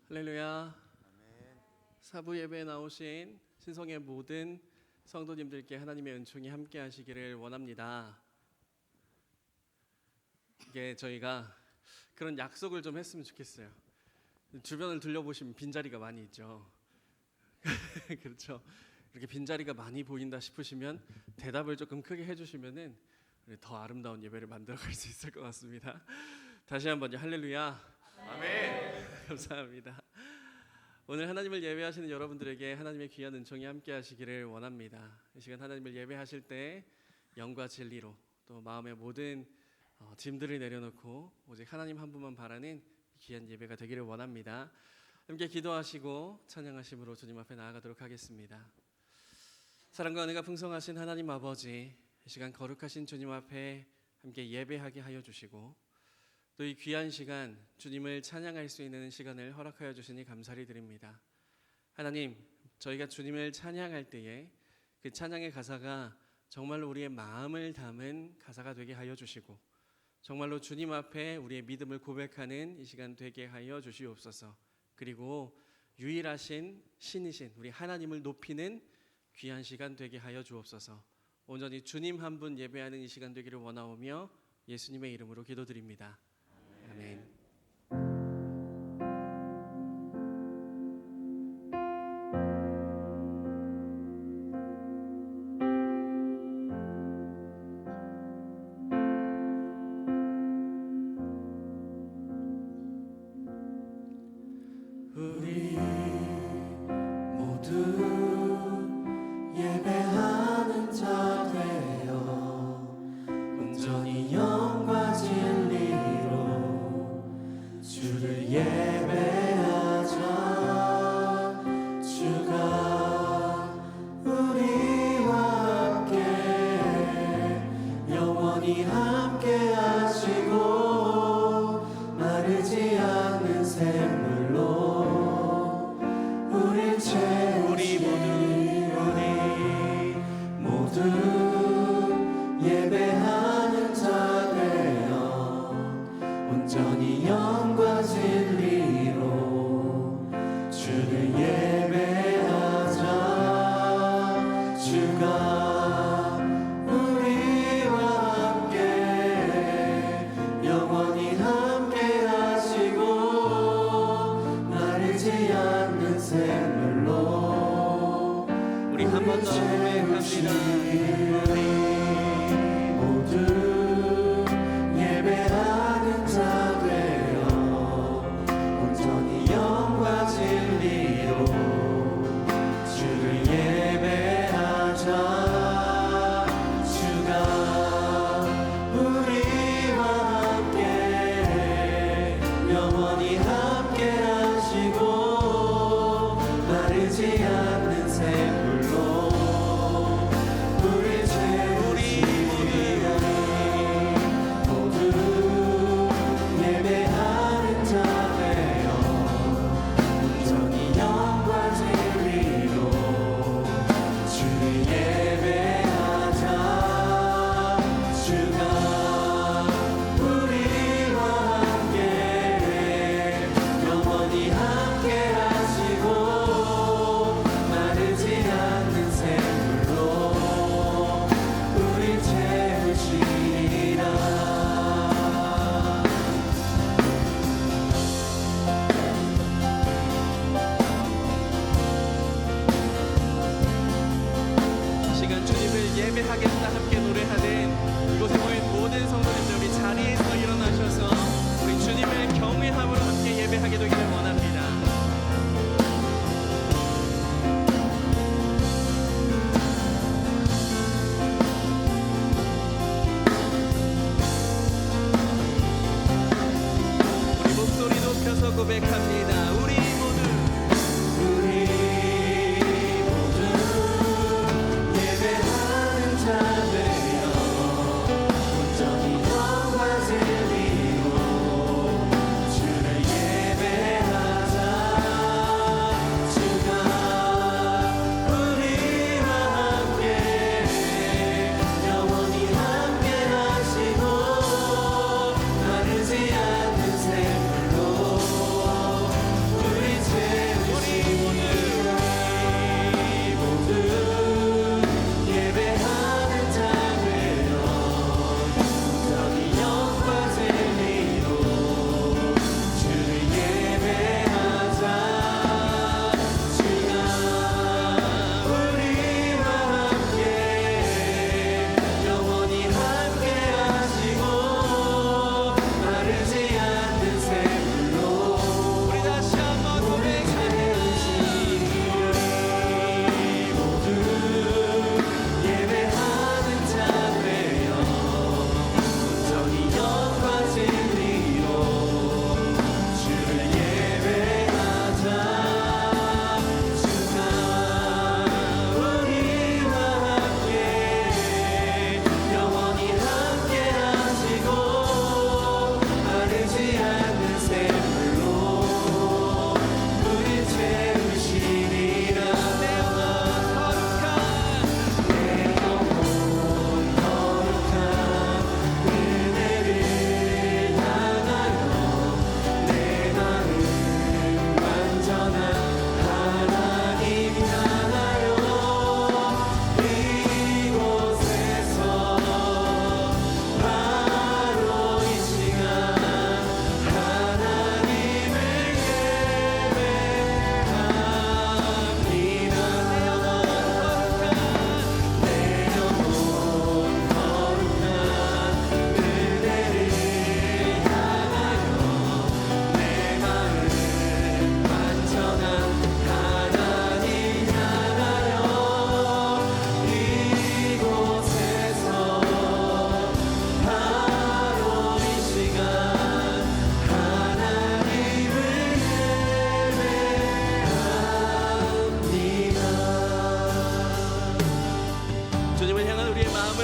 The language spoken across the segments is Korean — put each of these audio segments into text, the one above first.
할렐루야. 사부 예배에 나오신 신성의 모든 성도님들께 하나님의 은총이 함께 하시기를 원합니다. 이게 저희가 그런 약속을 좀 했으면 좋겠어요. 주변을 둘러보시면 빈자리가 많이 있죠. 그렇죠. 이렇게 빈자리가 많이 보인다 싶으시면 대답을 조금 크게 해주시면은 더 아름다운 예배를 만들어갈 수 있을 것 같습니다. 다시 한번요. 할렐루야. 아멘. 감사합니다. 오늘 하나님을 예배하시는 여러분들에게 하나님의 귀한 은총이 함께 하시기를 원합니다. 이 시간 하나님을 예배하실 때 영과 진리로 또 마음의 모든 짐들을 내려놓고 오직 하나님 한 분만 바라는 귀한 예배가 되기를 원합니다. 함께 기도하시고 찬양하심으로 주님 앞에 나아가도록 하겠습니다. 사랑과 은혜가 풍성하신 하나님 아버지, 이 시간 거룩하신 주님 앞에 함께 예배하게 하여 주시고 또 이 귀한 시간 주님을 찬양할 수 있는 시간을 허락하여 주시니 감사를 드립니다. 하나님, 저희가 주님을 찬양할 때에 그 찬양의 가사가 정말로 우리의 마음을 담은 가사가 되게 하여 주시고 정말로 주님 앞에 우리의 믿음을 고백하는 이 시간 되게 하여 주시옵소서. 그리고 유일하신 신이신 우리 하나님을 높이는 귀한 시간 되게 하여 주옵소서. 온전히 주님 한 분 예배하는 이 시간 되기를 원하오며 예수님의 이름으로 기도드립니다. 아멘. 우리 모두 예배하는 자 되어 온전히 영과 진리로 주를 예배하자. 주가 우리와 함께 영원히 함께 하시고 마르지 않는 샘물로 우리 모두 예배하는 자 되어 온전히 영과 진리로 주를 예배하자. 주가 우리와 함께 영원히 함께 하시고 마르지 않는 샘물로 우리 한 번 더 고백합시다. 우리 모두 예배하는 자 되어 온전히 영과 진리로 주를 예배하자. 주가 우리와 함께 영원히 함께 하시고 마르지 않는 샘물로 우리 죄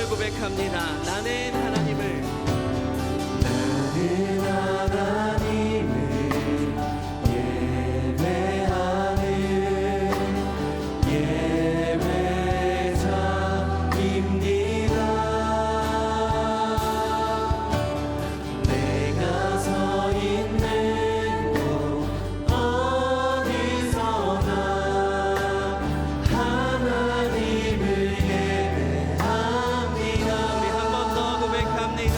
하나님을 고백합니다. 나는 하나님을 예배하는 예배자입니다. 내가 서 있는 곳 어디서나 하나님을 예배합니다. 우리 한 번 더 고백합니다.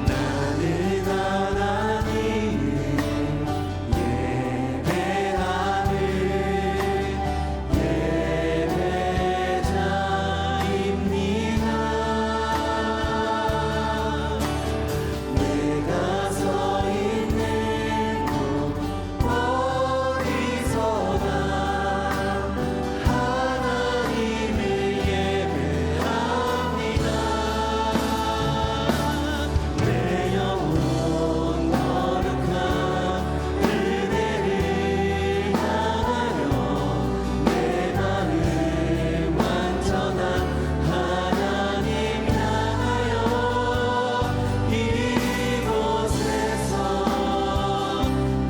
나는 하나님을 예배하는 예배자입니다. 내가 서 있는 곳 어디서나 하나님을 예배합니다. 내 영혼 거룩한 은혜를 향하여 내 마음 완전한 하나님 향하여 이곳에서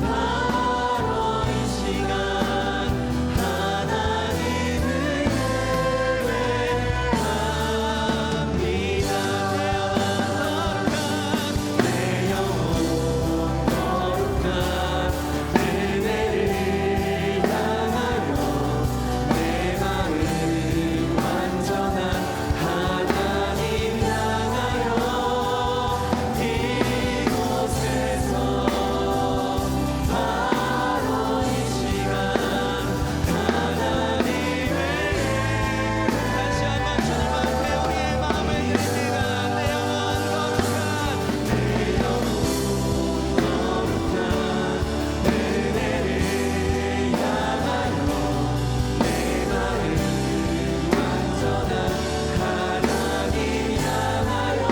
바로 이 시간 하나님을 예배합니다. 내 영혼 거룩한 은혜를 향하여 내 마음 완전한 하나님 향하여 이곳에서 바로 이 시간 하나님을 다시 한번 주님 앞에 우리의 마음을 드립니다. 내 영혼 거룩한 은혜를 향하여 내 마음 완전한 하나님 향하여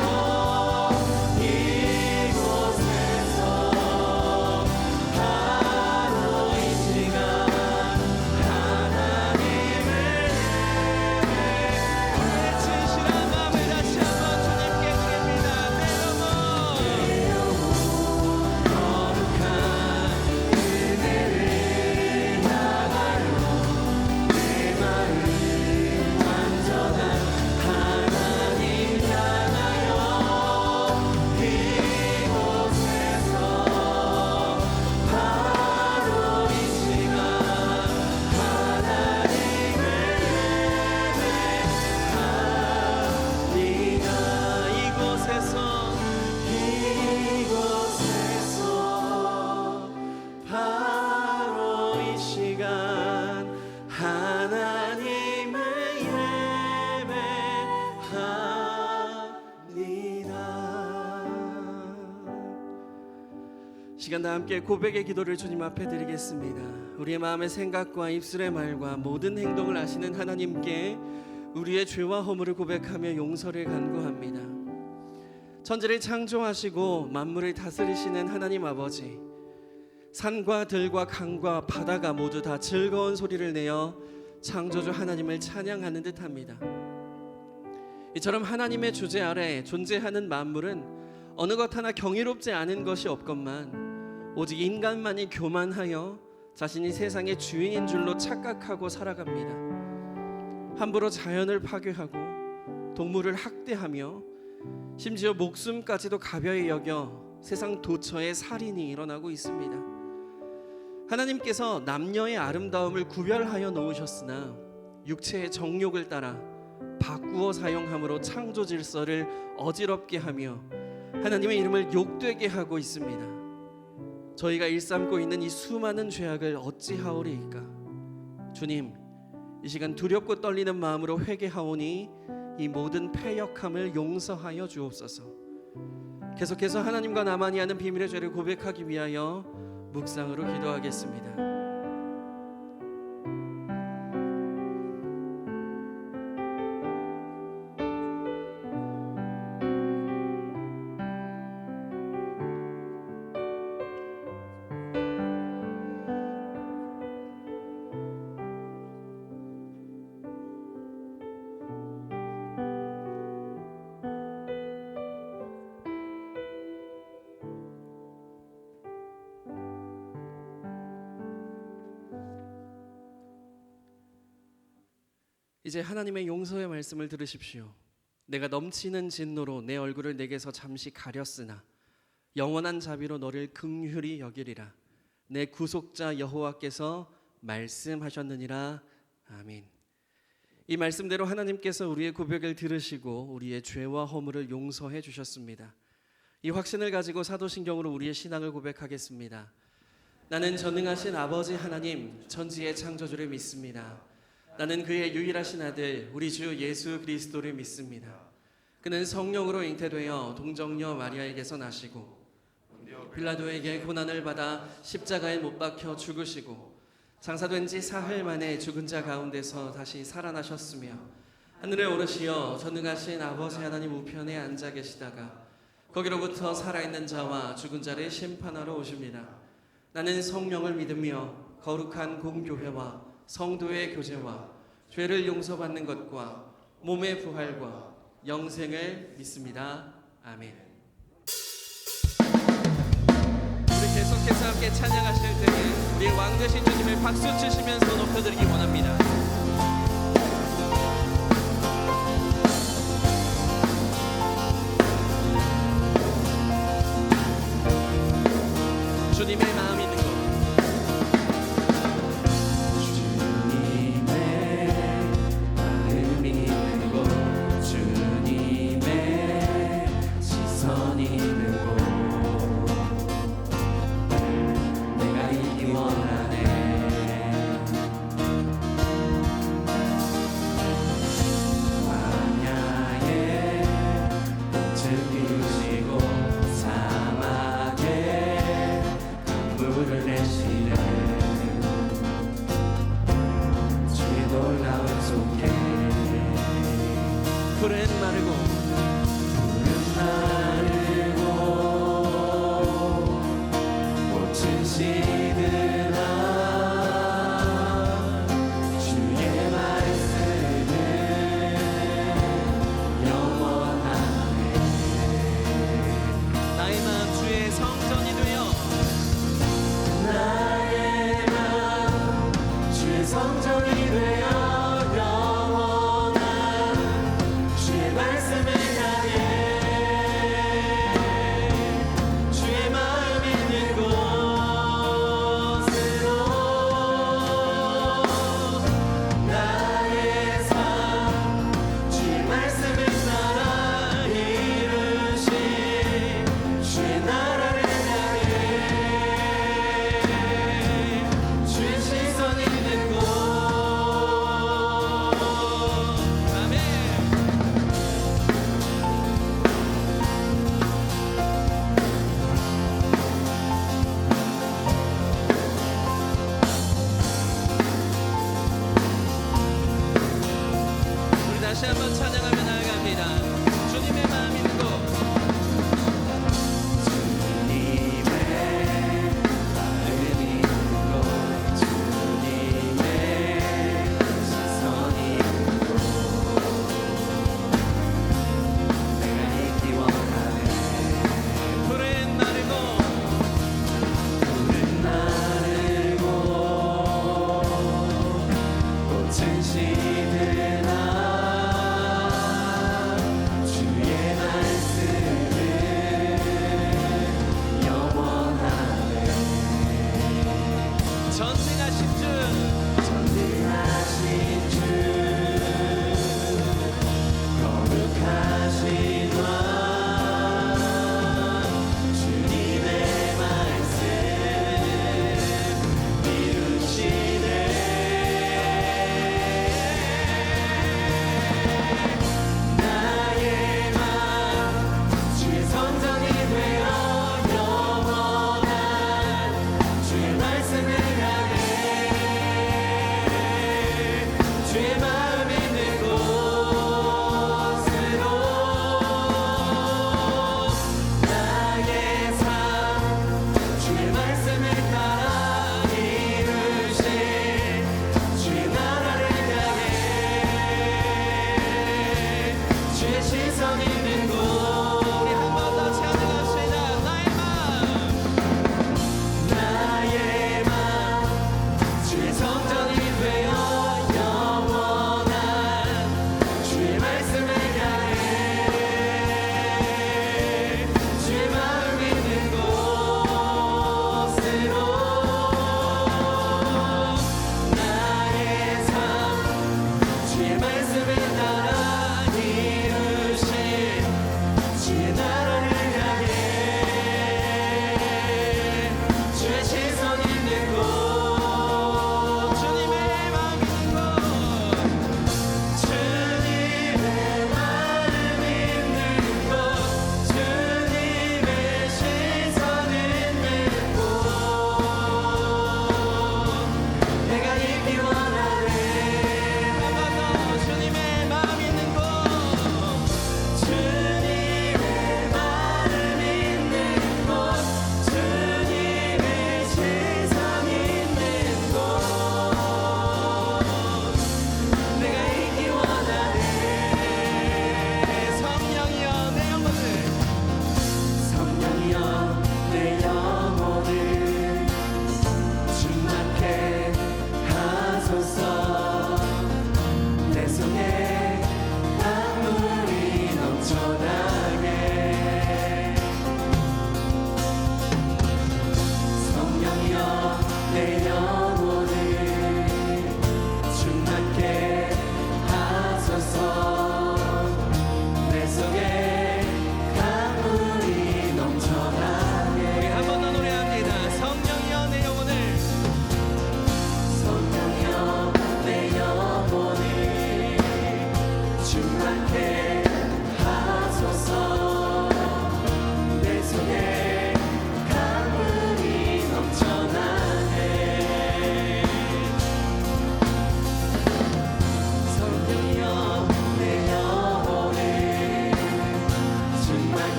이곳에서 바로 이 시간 하나님을 진실한 마음을 다시 한번 주님께 드립니다. 내 영혼 거룩한 은혜를 향하여 내 마음 완전한 하나님 향하여 이곳에서 바로 이 시간 하나님을 예배합니다. 이곳에서 바로 이 시간 하나님을 예배합니다. 시간 다 함께 고백의 기도를 주님 앞에 드리겠습니다. 우리의 마음의 생각과 입술의 말과 모든 행동을 아시는 하나님께 우리의 죄와 허물을 고백하며 용서를 간구합니다. 천지를 창조하시고 만물을 다스리시는 하나님 아버지, 산과 들과 강과 바다가 모두 다 즐거운 소리를 내어 창조주 하나님을 찬양하는 듯합니다. 이처럼 하나님의 주제 아래 존재하는 만물은 어느 것 하나 경이롭지 않은 것이 없건만 오직 인간만이 교만하여 자신이 세상의 주인인 줄로 착각하고 살아갑니다. 함부로 자연을 파괴하고 동물을 학대하며 심지어 목숨까지도 가벼이 여겨 세상 도처에 살인이 일어나고 있습니다. 하나님께서 남녀의 아름다움을 구별하여 놓으셨으나 육체의 정욕을 따라 바꾸어 사용함으로 창조 질서를 어지럽게 하며 하나님의 이름을 욕되게 하고 있습니다. 저희가 일삼고 있는 이 수많은 죄악을 어찌하오리이까. 주님, 이 시간 두렵고 떨리는 마음으로 회개하오니 이 모든 패역함을 용서하여 주옵소서. 계속해서 하나님과 나만이 하는 비밀의 죄를 고백하기 위하여 묵상으로 기도하겠습니다. 이제 하나님의 용서의 말씀을 들으십시오. 내가 넘치는 진노로 내 얼굴을 내게서 잠시 가렸으나 영원한 자비로 너를 긍휼히 여기리라. 내 구속자 여호와께서 말씀하셨느니라. 아멘. 이 말씀대로 하나님께서 우리의 고백을 들으시고 우리의 죄와 허물을 용서해 주셨습니다. 이 확신을 가지고 사도신경으로 우리의 신앙을 고백하겠습니다. 나는 전능하신 아버지 하나님 천지의 창조주를 믿습니다. 나는 그의 유일하신 아들 우리 주 예수 그리스도를 믿습니다. 그는 성령으로 잉태되어 동정녀 마리아에게서 나시고 빌라도에게 고난을 받아 십자가에 못 박혀 죽으시고 장사된 지 사흘 만에 죽은 자 가운데서 다시 살아나셨으며 하늘에 오르시어 전능하신 아버지 하나님 우편에 앉아 계시다가 거기로부터 살아있는 자와 죽은 자를 심판하러 오십니다. 나는 성령을 믿으며 거룩한 공교회와 성도의 교제와 죄를 용서받는 것과 몸의 부활과 영생을 믿습니다. 아멘. 우리 계속해서 함께 찬양하실 때는 우리 왕 되신 주님을 박수 치시면서 높여드리기 원합니다. 주님의 마음이 있는 곳. 푸른 마르고 꽃은 시드나 주의 말씀은 영원하네. 나의 마음 주의 성전이 되어 나의 마음 주의 성전이 되어 다시 한번 찬양하며 나아갑니다. 주님의 마음 있는 곳. 주님의 마음 있는 곳. 주님의 시선이 있는 곳. 내가 있기 원하네. 푸른 마르고 꽃은 시드나 주의 성전이 되어 영원한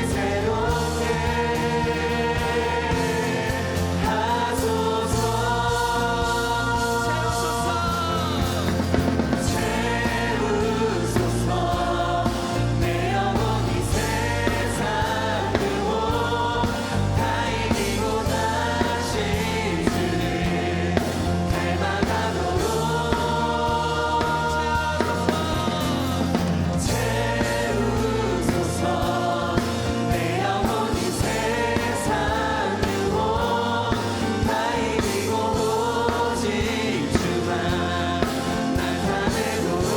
새롭게 하소서. 채우소서. 내 영혼이 세상 끄고 다 이기고 다시 주를 닮아가도록. 채우소서. 내 영혼이 세상 끄고 다 이기고 오직 주만 나타내도록.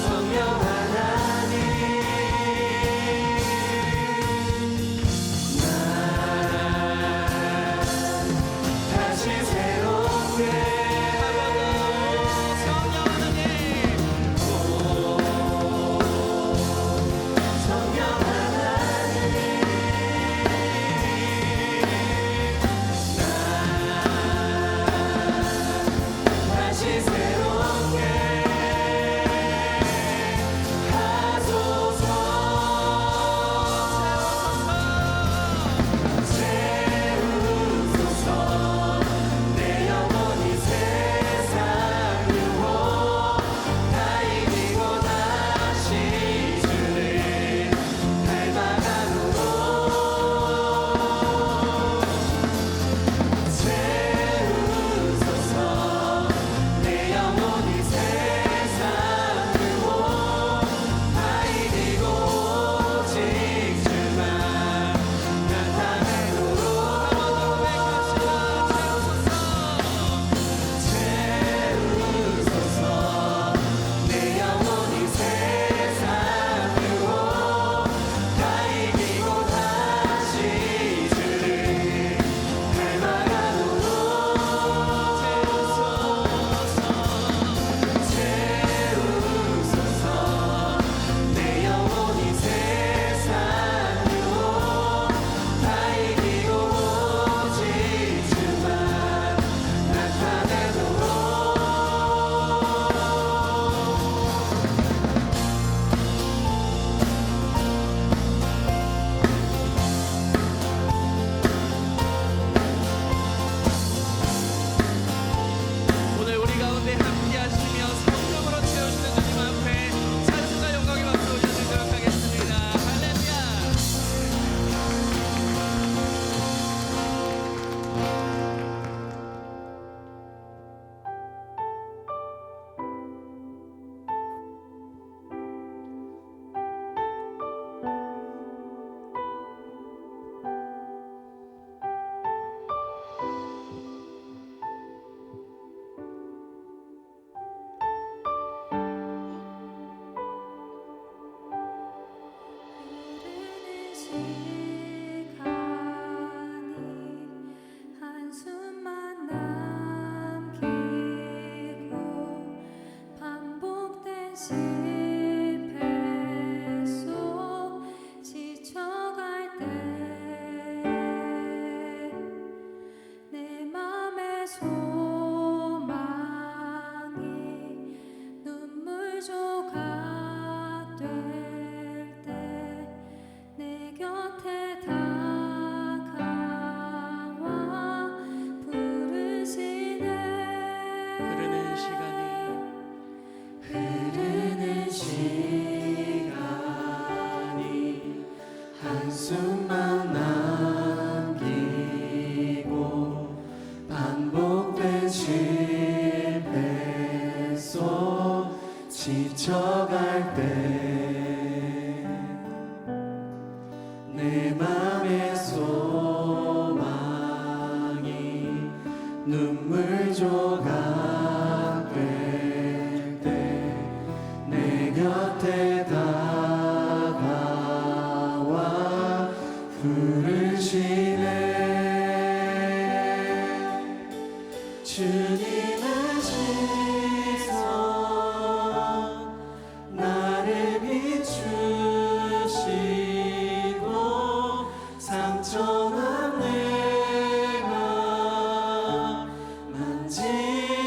성령 하나님, 난 다시 새롭게 성령 하나님, 성령 하나님, 난 다시 새롭게 하소서. 채우소서. 내 영혼이 세상 유혹 다 이기고 다시 주를 닮아가도록. 채우소서. 내 영혼이 세상 유혹 다 이기고 오직 주만 나타내도록. 채우소서. 내 영혼이 세상 유혹 다 이기고 다시 주를 닮아가도록. 채우소서. 내 영혼이 세상 유혹 다 이기고 오직 주만 나타내도록. 오늘 우리 가운데 함께 하시며 성령으로 채우시는 주님 앞에 찬송과 영광의 박수 올려드리도록 하겠습니다. 할렐루야. 흐르는 시간이 한숨만 남기고 반복된 실패 속 지쳐갈 때 내 맘의 소망이 눈물 조각 될 때 내 곁에 다가와 부르시네. 흐르는 시간이 흐르는 시간이 한숨만 남기고 반복된 실패 속 지쳐갈 때 내 맘의 소망이 눈물 조각 될 때 내 곁에 다가와 부르시네. 주님의 시선 나를 비추시고 상처난 내가 만지시네.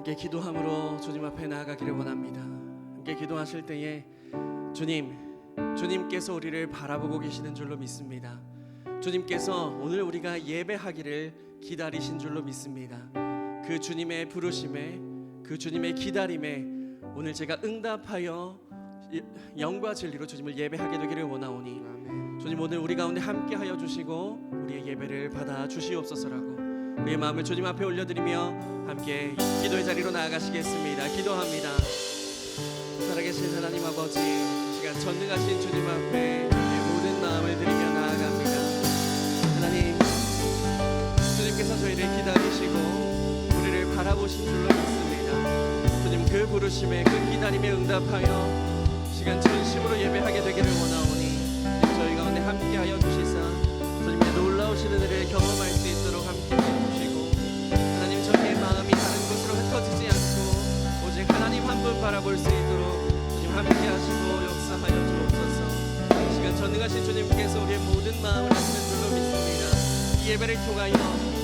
함께 기도함으로 주님 앞에 나아가기를 원합니다. 함께 기도하실 때에 주님께서 우리를 바라보고 계시는 줄로 믿습니다. 주님께서 오늘 우리가 예배하기를 기다리신 줄로 믿습니다. 그 주님의 부르심에, 그 주님의 기다림에 오늘 제가 응답하여 영과 진리로 주님을 예배하게 되기를 원하오니 주님 오늘 우리 가운데 함께하여 주시고 우리의 예배를 받아 주시옵소서라고 우리의 마음을 주님 앞에 올려드리며 함께 기도의 자리로 나아가시겠습니다. 기도합니다. 살아계신 하나님 아버지, 이 시간 전능하신 주님 앞에 우리의 모든 마음을 드리며 나아갑니다. 하나님, 주님께서 저희를 기다리시고 우리를 바라보신 줄로 믿습니다. 주님 그 부르심에, 그 기다림에 응답하여 시간 전심으로 예배하게 되기를 원하오니 저희 가운데 함께하여 주시사 주님의 놀라우신 은혜를 경험할 수 있도록 함께해 주시고 하나님, 저희의 마음이 다른 곳으로 흩어지지 않고 오직 하나님 한 분 바라볼 수 있도록 주님 함께하시고 역사하여 주옵소서. 이 시간 전능하신 주님께서 우리의 모든 마음을 아시는 줄로 믿습니다. 이 예배를 통하여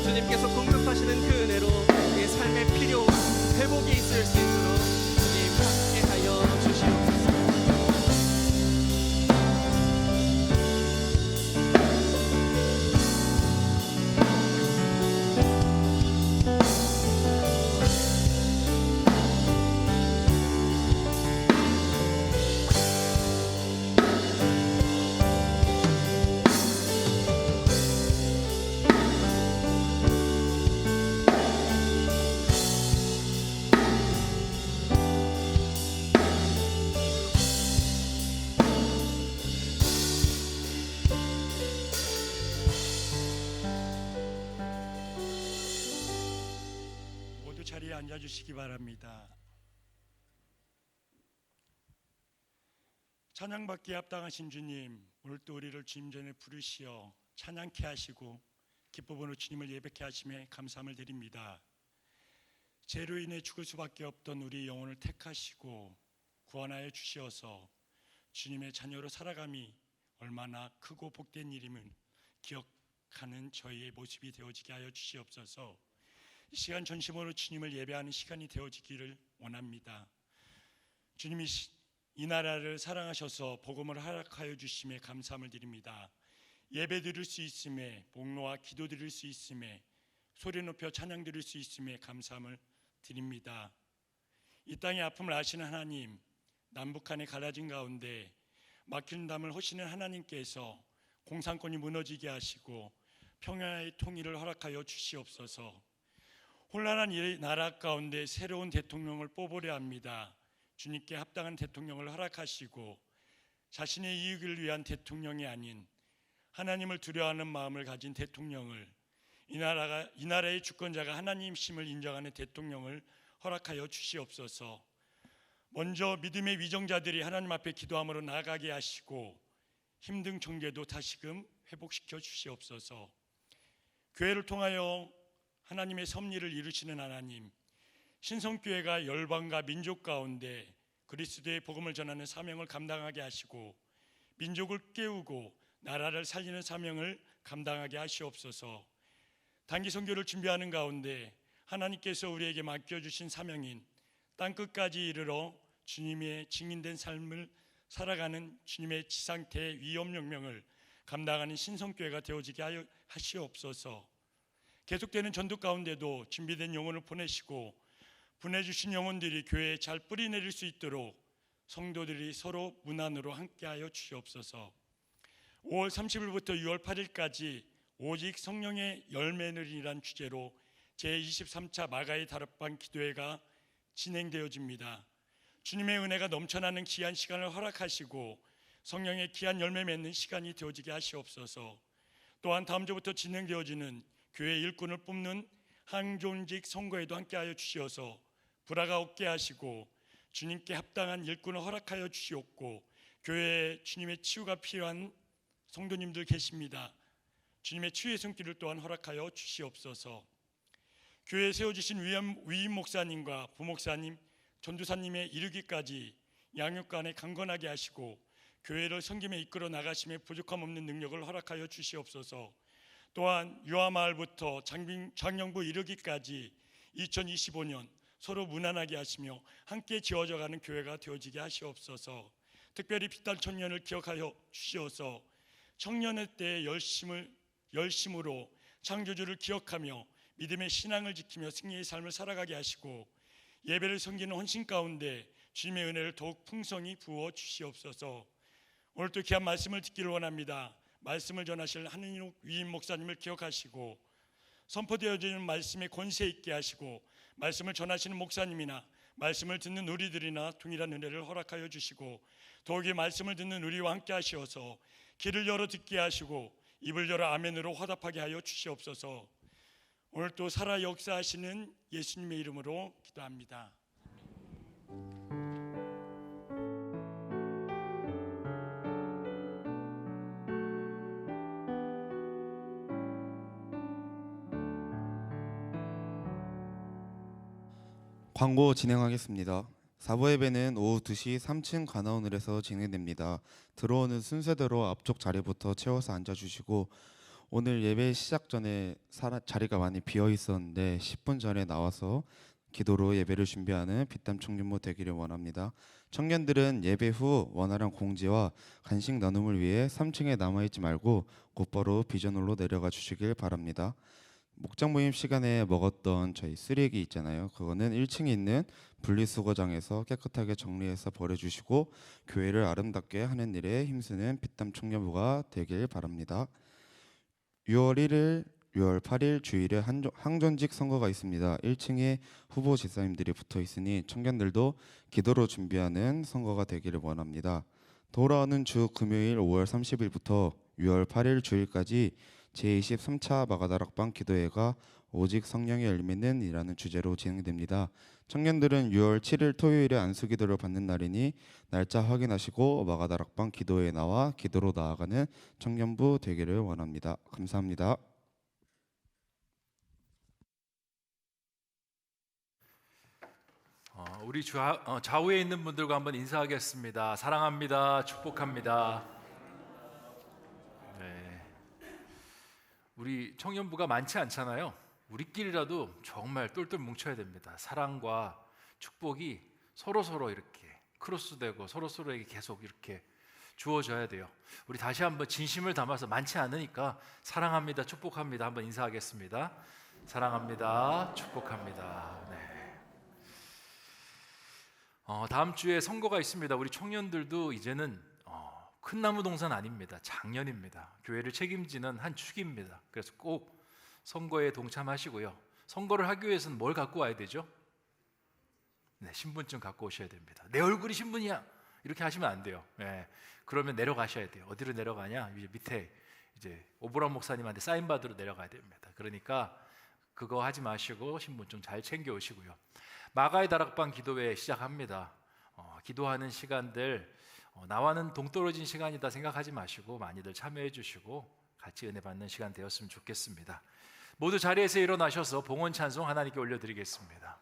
주님께서 공급하시는 그 은혜로 우리의 삶의 필요, 회복이 있을 수 있도록 주님 함께하여 주시옵소서. 모두 자리에 앉아주시기 바랍니다. 찬양받기에 합당하신 주님, 오늘 또 우리를 주님 전에 부르시어 찬양케 하시고 기쁨으로 주님을 예배케 하심에 감사함을 드립니다. 죄로 인해 죽을 수밖에 없던 우리 영혼을 택하시고 구원하여 주시어서 주님의 자녀로 살아감이 얼마나 크고 복된 일임을 기억하는 저희의 모습이 되어지게 하여 주시옵소서. 이 시간 전심으로 주님을 예배하는 시간이 되어지기를 원합니다. 주님이 이 나라를 사랑하셔서 복음을 허락하여 주심에 감사함을 드립니다. 예배 드릴 수 있음에, 목놓아 기도 드릴 수 있음에, 소리 높여 찬양 드릴 수 있음에 감사함을 드립니다. 이 땅의 아픔을 아시는 하나님, 남북한의 갈라진 가운데 막히는 담을 허시는 하나님께서 공산권이 무너지게 하시고 평화의 통일을 허락하여 주시옵소서. 혼란한 이 나라 가운데 새로운 대통령을 뽑으려 합니다. 주님께 합당한 대통령을 허락하시고 자신의 이익을 위한 대통령이 아닌 하나님을 두려워하는 마음을 가진 대통령을, 이 나라의 주권자가 하나님심을 인정하는 대통령을 허락하여 주시옵소서. 먼저 믿음의 위정자들이 하나님 앞에 기도함으로 나아가게 하시고 힘든 종교도 다시금 회복시켜 주시옵소서. 교회를 통하여 하나님의 섭리를 이루시는 하나님, 신성교회가 열방과 민족 가운데 그리스도의 복음을 전하는 사명을 감당하게 하시고 민족을 깨우고 나라를 살리는 사명을 감당하게 하시옵소서. 단기 선교를 준비하는 가운데 하나님께서 우리에게 맡겨주신 사명인 땅끝까지 이르러 주님의 증인된 삶을 살아가는 주님의 지상 대위협명령을 감당하는 신성교회가 되어지게 하시옵소서. 계속되는 전도 가운데도 준비된 영혼을 보내시고 보내주신 영혼들이 교회에 잘 뿌리내릴 수 있도록 성도들이 서로 문안으로 함께하여 주시옵소서. 5월 30일부터 6월 8일까지 오직 성령의 열매들이란 주제로 제23차 마가의 다락방 기도회가 진행되어집니다. 주님의 은혜가 넘쳐나는 귀한 시간을 허락하시고 성령의 귀한 열매 맺는 시간이 되어지게 하시옵소서. 또한 다음 주부터 진행되어지는 교회 일꾼을 뽑는 항존직 선거에도 함께하여 주시어서 불화가 없게 하시고 주님께 합당한 일꾼을 허락하여 주시옵고, 교회에 주님의 치유가 필요한 성도님들 계십니다. 주님의 치유의 손길을 또한 허락하여 주시옵소서. 교회에 세워주신 위임 목사님과 부목사님, 전도사님의 이르기까지 양육간에 강건하게 하시고 교회를 섬김에 이끌어 나가심에 부족함 없는 능력을 허락하여 주시옵소서. 또한 유아마을부터 장영부 이르기까지 2025년 서로 무난하게 하시며 함께 지어져가는 교회가 되어지게 하시옵소서. 특별히 피땀 청년을 기억하여 주시어서 청년의 때의 열심으로 창조주를 기억하며 믿음의 신앙을 지키며 승리의 삶을 살아가게 하시고 예배를 섬기는 헌신 가운데 주님의 은혜를 더욱 풍성히 부어 주시옵소서. 오늘도 귀한 말씀을 듣기를 원합니다. 말씀을 전하실 한은옥 위임 목사님을 기억하시고 선포되어지는 말씀에 권세 있게 하시고 말씀을 전하시는 목사님이나 말씀을 듣는 우리들이나 동일한 은혜를 허락하여 주시고 더욱이 말씀을 듣는 우리와 함께 하시어서 귀를 열어 듣게 하시고 입을 열어 아멘으로 화답하게 하여 주시옵소서. 오늘 또 살아 역사하시는 예수님의 이름으로 기도합니다. 광고 진행하겠습니다. 4부 예배는 오후 2시 3층 관아원을에서 진행됩니다. 들어오는 순서대로 앞쪽 자리부터 채워서 앉아주시고 오늘 예배 시작 전에 자리가 많이 비어 있었는데 10분 전에 나와서 기도로 예배를 준비하는 빗담 청년부 되기를 원합니다. 청년들은 예배 후 원활한 공지와 간식 나눔을 위해 3층에 남아있지 말고 곧바로 비전홀로 내려가 주시길 바랍니다. 목장 모임 시간에 먹었던 저희 쓰레기 있잖아요. 그거는 1층에 있는 분리수거장에서 깨끗하게 정리해서 버려주시고 교회를 아름답게 하는 일에 힘쓰는 빗담 청년부가 되길 바랍니다. 6월 1일, 6월 8일 주일에 항전직 선거가 있습니다. 1층에 후보 지사님들이 붙어 있으니 청년들도 기도로 준비하는 선거가 되기를 원합니다. 돌아오는 주 금요일 5월 30일부터 6월 8일 주일까지 제23차 마가다락방 기도회가 오직 성령의 열매는 이라는 주제로 진행됩니다. 청년들은 6월 7일 토요일에 안수기도를 받는 날이니 날짜 확인하시고 마가다락방 기도회에 나와 기도로 나아가는 청년부 되기를 원합니다. 감사합니다. 우리 좌우에 있는 분들과 한번 인사하겠습니다. 사랑합니다. 축복합니다. 네. 우리 청년부가 많지 않잖아요. 우리끼리라도 정말 똘똘 뭉쳐야 됩니다. 사랑과 축복이 서로 이렇게 크로스되고 서로에게 계속 이렇게 주어져야 돼요. 우리 다시 한번 진심을 담아서 많지 않으니까 사랑합니다. 축복합니다. 한번 인사하겠습니다. 사랑합니다. 축복합니다. 네. 다음 주에 선거가 있습니다. 우리 청년들도 이제는 큰 나무 동산 아닙니다. 장년입니다. 교회를 책임지는 한 축입니다. 그래서 꼭 선거에 동참하시고요. 선거를 하기 위해서는 뭘 갖고 와야 되죠? 네, 신분증 갖고 오셔야 됩니다. 내 얼굴이 신분이야 이렇게 하시면 안 돼요. 네, 그러면 내려가셔야 돼요. 어디로 내려가냐? 밑에 이제 오브람 목사님한테 사인 받으러 내려가야 됩니다. 그러니까 그거 하지 마시고 신분증 잘 챙겨 오시고요. 마가의 다락방 기도회 시작합니다. 기도하는 시간들 나와는 동떨어진 시간이다 생각하지 마시고 많이들 참여해 주시고 같이 은혜 받는 시간 되었으면 좋겠습니다. 모두 자리에서 일어나셔서 봉헌 찬송 하나님께 올려드리겠습니다.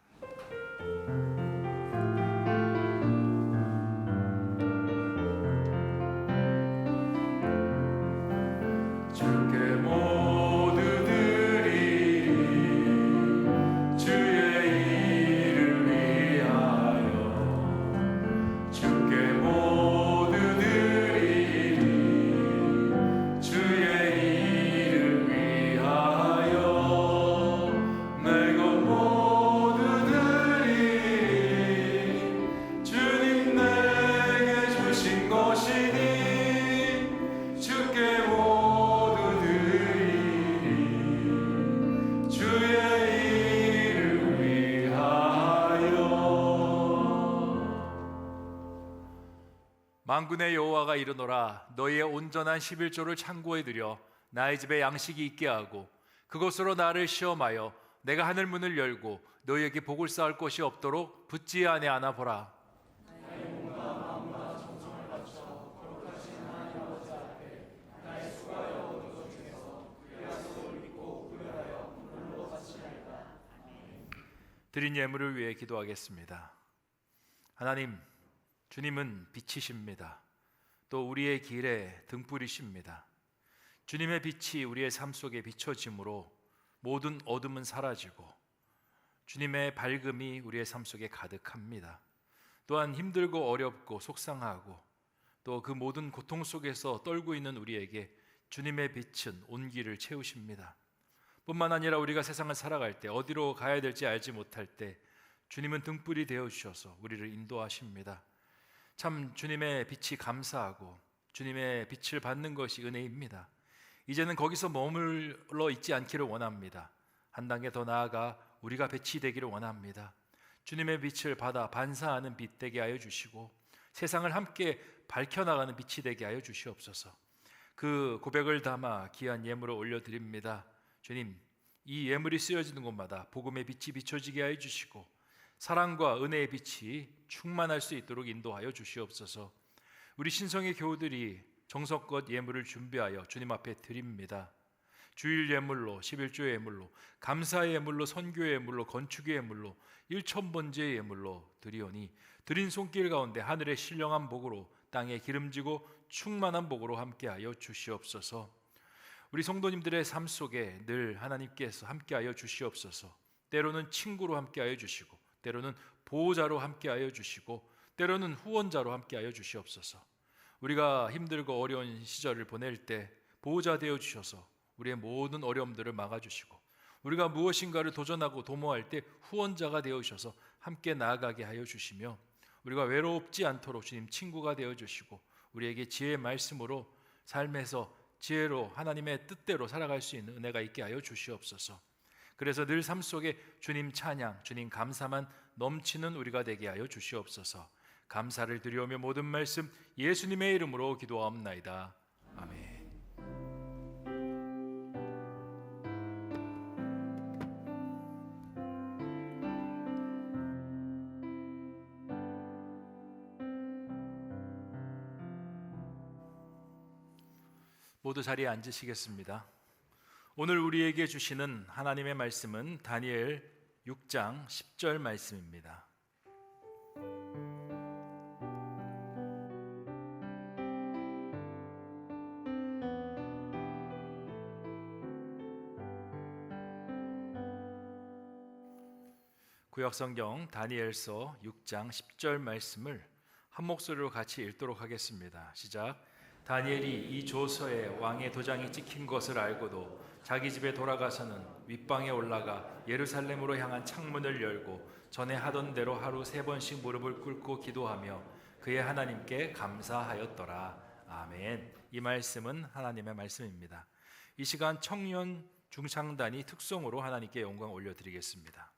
주께 모두 드리리 주의 이름 위하여 주께 모두 드리리 주의 이름 위하여 내 것 모두 드리리 주님 내게 주신 것이니 주께 모두 드리리 주의 이름 위하여. 만군의 여호와가 이르노라 너희의 온전한 11조를 창고에 들여 나의 집에 양식이 있게 하고 그것으로 나를 시험하여 내가 하늘 문을 열고 너희에게 복을 쌓을 것이 없도록 붓지 안에 안아 보라. 드린 예물을 위해 기도하겠습니다. 하나님, 주님은 빛이십니다. 또 우리의 길에 등불이십니다. 주님의 빛이 우리의 삶 속에 비춰짐으로 모든 어둠은 사라지고 주님의 밝음이 우리의 삶 속에 가득합니다. 또한 힘들고 어렵고 속상하고 또 그 모든 고통 속에서 떨고 있는 우리에게 주님의 빛은 온기를 채우십니다. 뿐만 아니라 우리가 세상을 살아갈 때 어디로 가야 될지 알지 못할 때 주님은 등불이 되어 주셔서 우리를 인도하십니다. 참 주님의 빛이 감사하고 주님의 빛을 받는 것이 은혜입니다. 이제는 거기서 머물러 있지 않기를 원합니다. 한 단계 더 나아가 우리가 빛이 되기를 원합니다. 주님의 빛을 받아 반사하는 빛 되게 하여 주시고 세상을 함께 밝혀나가는 빛이 되게 하여 주시옵소서. 그 고백을 담아 귀한 예물을 올려드립니다. 주님, 이 예물이 쓰여지는 곳마다 복음의 빛이 비춰지게 하여 주시고 사랑과 은혜의 빛이 충만할 수 있도록 인도하여 주시옵소서. 우리 신성의 교우들이 정성껏 예물을 준비하여 주님 앞에 드립니다. 주일 예물로, 11조 예물로, 감사의 예물로, 선교의 예물로, 건축의 예물로, 일천번제의 예물로 드리오니 드린 손길 가운데 하늘의 신령한 복으로 땅에 기름지고 충만한 복으로 함께하여 주시옵소서. 우리 성도님들의 삶 속에 늘 하나님께서 함께하여 주시옵소서. 때로는 친구로 함께하여 주시고 때로는 보호자로 함께하여 주시고 때로는 후원자로 함께하여 주시옵소서. 우리가 힘들고 어려운 시절을 보낼 때 보호자 되어 주셔서 우리의 모든 어려움들을 막아주시고 우리가 무엇인가를 도전하고 도모할 때 후원자가 되어 주셔서 함께 나아가게 하여 주시며 우리가 외롭지 않도록 주님 친구가 되어 주시고 우리에게 지혜의 말씀으로 삶에서 지혜로 하나님의 뜻대로 살아갈 수 있는 은혜가 있게 하여 주시옵소서. 그래서 늘 삶 속에 주님 찬양, 주님 감사만 넘치는 우리가 되게 하여 주시옵소서. 감사를 드리오며 모든 말씀 예수님의 이름으로 기도하옵나이다. 아멘. 모두 자리에 앉으시겠습니다. 오늘 우리에게 주시는 하나님의 말씀은 다니엘 6장 10절 말씀입니다. 구약성경 다니엘서 6장 10절 말씀을 한 목소리로 같이 읽도록 하겠습니다. 시작. 다니엘이 이 조서에 왕의 도장이 찍힌 것을 알고도 자기 집에 돌아가서는 윗방에 올라가 예루살렘으로 향한 창문을 열고 전에 하던 대로 하루 3번씩 무릎을 꿇고 기도하며 그의 하나님께 감사하였더라. 아멘. 이 말씀은 하나님의 말씀입니다. 이 시간 청년 중창단이 특송으로 하나님께 영광 올려드리겠습니다.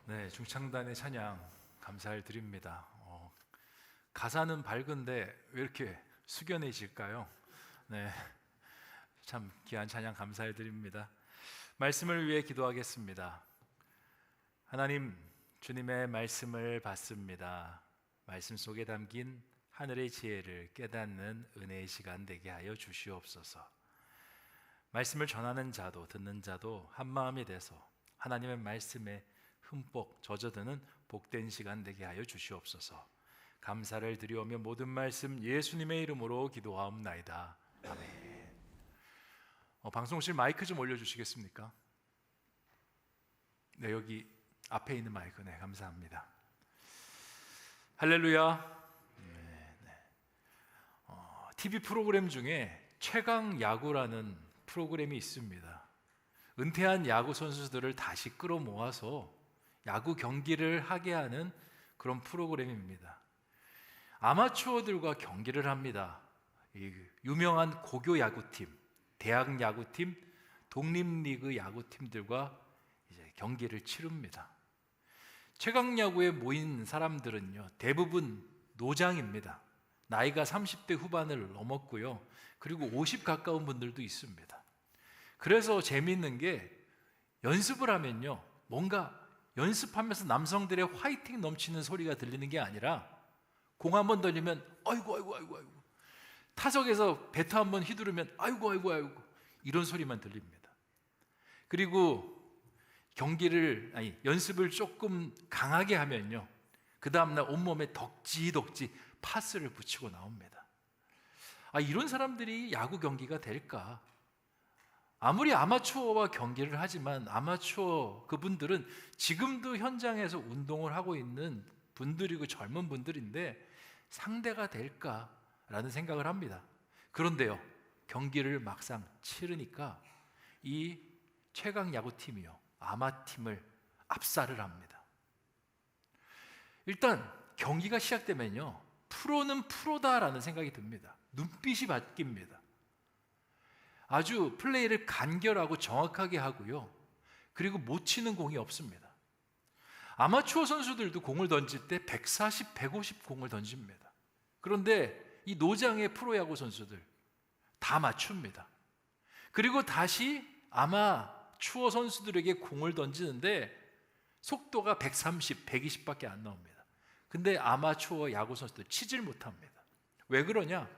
네, 중창단의 찬양 감사를 드립니다. 가사는 밝은데 왜 이렇게 숙연해질까요? 네, 참 귀한 찬양 감사를 드립니다. 말씀을 위해 기도하겠습니다. 하나님, 주님의 말씀을 받습니다. 말씀 속에 담긴 하늘의 지혜를 깨닫는 은혜의 시간 되게 하여 주시옵소서. 말씀을 전하는 자도 듣는 자도 한 마음이 돼서 하나님의 말씀에 흠뻑 젖어드는 복된 시간 되게 하여 주시옵소서. 감사를 드리오며 모든 말씀 예수님의 이름으로 기도하옵나이다. 아멘. 방송실 마이크 좀 올려주시겠습니까? 네, 여기 앞에 있는 마이크. 네, 감사합니다. 할렐루야. TV 프로그램 중에 최강 야구라는 프로그램이 있습니다. 은퇴한 야구 선수들을 다시 끌어모아서 야구 경기를 하게 하는 그런 프로그램입니다. 아마추어들과 경기를 합니다. 이 유명한 고교 야구팀, 대학 야구팀, 독립리그 야구팀들과 이제 경기를 치릅니다. 최강 야구에 모인 사람들은요, 대부분 노장입니다. 나이가 30대 후반을 넘었고요. 그리고 50 가까운 분들도 있습니다. 그래서 재미있는 게 연습을 하면요, 뭔가 연습하면서 남성들의 화이팅 넘치는 소리가 들리는 게 아니라 공 한 번 던지면 아이고 타석에서 배트 한 번 휘두르면 아이고 이런 소리만 들립니다. 그리고 연습을 조금 강하게 하면요, 그 다음날 온몸에 덕지 파스를 붙이고 나옵니다. 이런 사람들이 야구 경기가 될까? 아무리 아마추어와 경기를 하지만 아마추어 그분들은 지금도 현장에서 운동을 하고 있는 분들이고 젊은 분들인데 상대가 될까라는 생각을 합니다. 그런데요, 경기를 막상 치르니까 이 최강 야구팀이요, 아마팀을 압살을 합니다. 일단 경기가 시작되면요, 프로는 프로다라는 생각이 듭니다. 눈빛이 바뀝니다. 아주 플레이를 간결하고 정확하게 하고요, 그리고 못 치는 공이 없습니다. 아마추어 선수들도 공을 던질 때 140, 150 공을 던집니다. 그런데 이 노장의 프로야구 선수들 다 맞춥니다. 그리고 다시 아마추어 선수들에게 공을 던지는데 속도가 130, 120밖에 안 나옵니다. 근데 아마추어 야구 선수들 치질 못합니다. 왜 그러냐?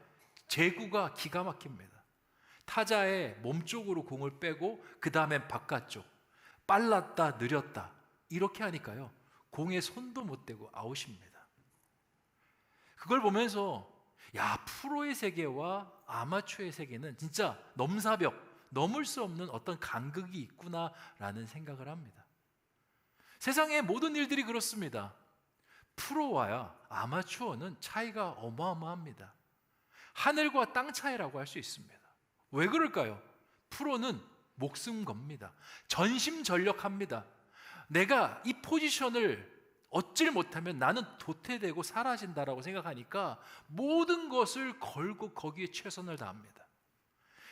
제구가 기가 막힙니다. 타자의 몸쪽으로 공을 빼고 그 다음엔 바깥쪽, 빨랐다 느렸다 이렇게 하니까요, 공에 손도 못 대고 아웃입니다. 그걸 보면서 프로의 세계와 아마추어의 세계는 진짜 넘사벽, 넘을 수 없는 어떤 간극이 있구나라는 생각을 합니다. 세상의 모든 일들이 그렇습니다. 프로와 아마추어는 차이가 어마어마합니다. 하늘과 땅 차이라고 할 수 있습니다. 왜 그럴까요? 프로는 목숨 겁니다. 전심전력합니다. 내가 이 포지션을 얻질 못하면 나는 도태되고 사라진다라고 생각하니까 모든 것을 걸고 거기에 최선을 다합니다.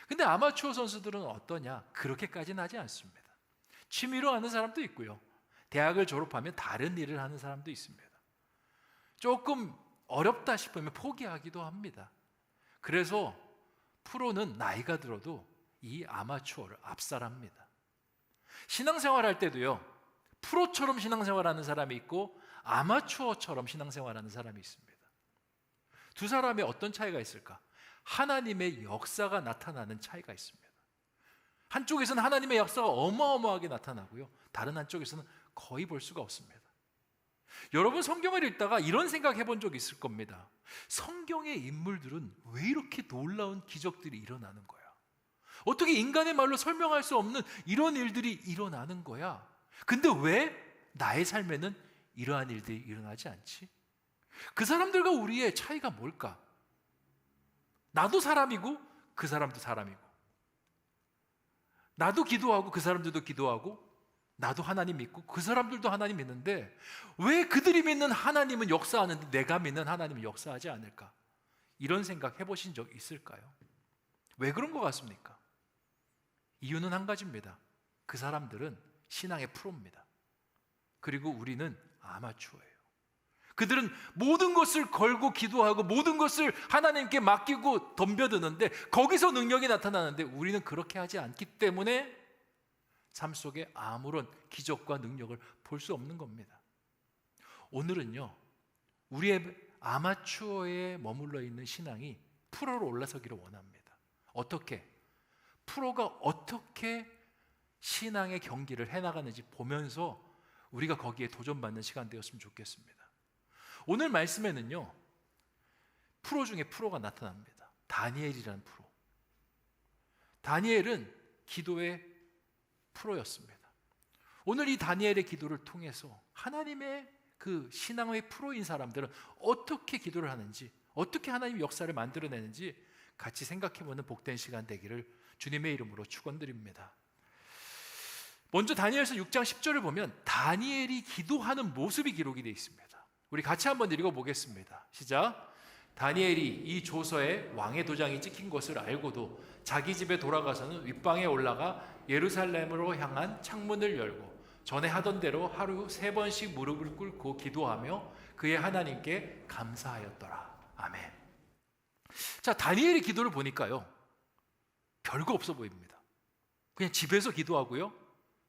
근데 아마추어 선수들은 어떠냐? 그렇게까지는 하지 않습니다. 취미로 하는 사람도 있고요, 대학을 졸업하면 다른 일을 하는 사람도 있습니다. 조금 어렵다 싶으면 포기하기도 합니다. 그래서 프로는 나이가 들어도 이 아마추어를 압살합니다. 신앙생활 할 때도요, 프로처럼 신앙생활하는 사람이 있고 아마추어처럼 신앙생활하는 사람이 있습니다. 두 사람의 어떤 차이가 있을까? 하나님의 역사가 나타나는 차이가 있습니다. 한쪽에서는 하나님의 역사가 어마어마하게 나타나고요, 다른 한쪽에서는 거의 볼 수가 없습니다. 여러분, 성경을 읽다가 이런 생각 해본 적 있을 겁니다. 성경의 인물들은 왜 이렇게 놀라운 기적들이 일어나는 거야? 어떻게 인간의 말로 설명할 수 없는 이런 일들이 일어나는 거야? 근데 왜 나의 삶에는 이러한 일들이 일어나지 않지? 그 사람들과 우리의 차이가 뭘까? 나도 사람이고 그 사람도 사람이고, 나도 기도하고 그 사람들도 기도하고, 나도 하나님 믿고 그 사람들도 하나님 믿는데 왜 그들이 믿는 하나님은 역사하는데 내가 믿는 하나님은 역사하지 않을까? 이런 생각 해보신 적 있을까요? 왜 그런 것 같습니까? 이유는 한 가지입니다. 그 사람들은 신앙의 프로입니다. 그리고 우리는 아마추어예요. 그들은 모든 것을 걸고 기도하고 모든 것을 하나님께 맡기고 덤벼드는데 거기서 능력이 나타나는데 우리는 그렇게 하지 않기 때문에 삶 속에 아무런 기적과 능력을 볼 수 없는 겁니다. 오늘은요, 우리의 아마추어에 머물러 있는 신앙이 프로로 올라서기를 원합니다. 어떻게? 프로가 어떻게 신앙의 경기를 해나가는지 보면서 우리가 거기에 도전받는 시간 되었으면 좋겠습니다. 오늘 말씀에는요, 프로 중에 프로가 나타납니다. 다니엘이라는 프로. 다니엘은 기도의 프로였습니다. 오늘 이 다니엘의 기도를 통해서 하나님의 그 신앙의 프로인 사람들은 어떻게 기도를 하는지, 어떻게 하나님 역사를 만들어내는지 같이 생각해보는 복된 시간 되기를 주님의 이름으로 축원드립니다. 먼저 다니엘서 6장 10절을 보면 다니엘이 기도하는 모습이 기록이 되어 있습니다. 우리 같이 한번 읽어보겠습니다. 시작. 다니엘이 이 조서에 왕의 도장이 찍힌 것을 알고도 자기 집에 돌아가서는 윗방에 올라가 예루살렘으로 향한 창문을 열고 전에 하던 대로 하루 3번씩 무릎을 꿇고 기도하며 그의 하나님께 감사하였더라. 아멘. 자, 다니엘의 기도를 보니까요, 별거 없어 보입니다. 그냥 집에서 기도하고요,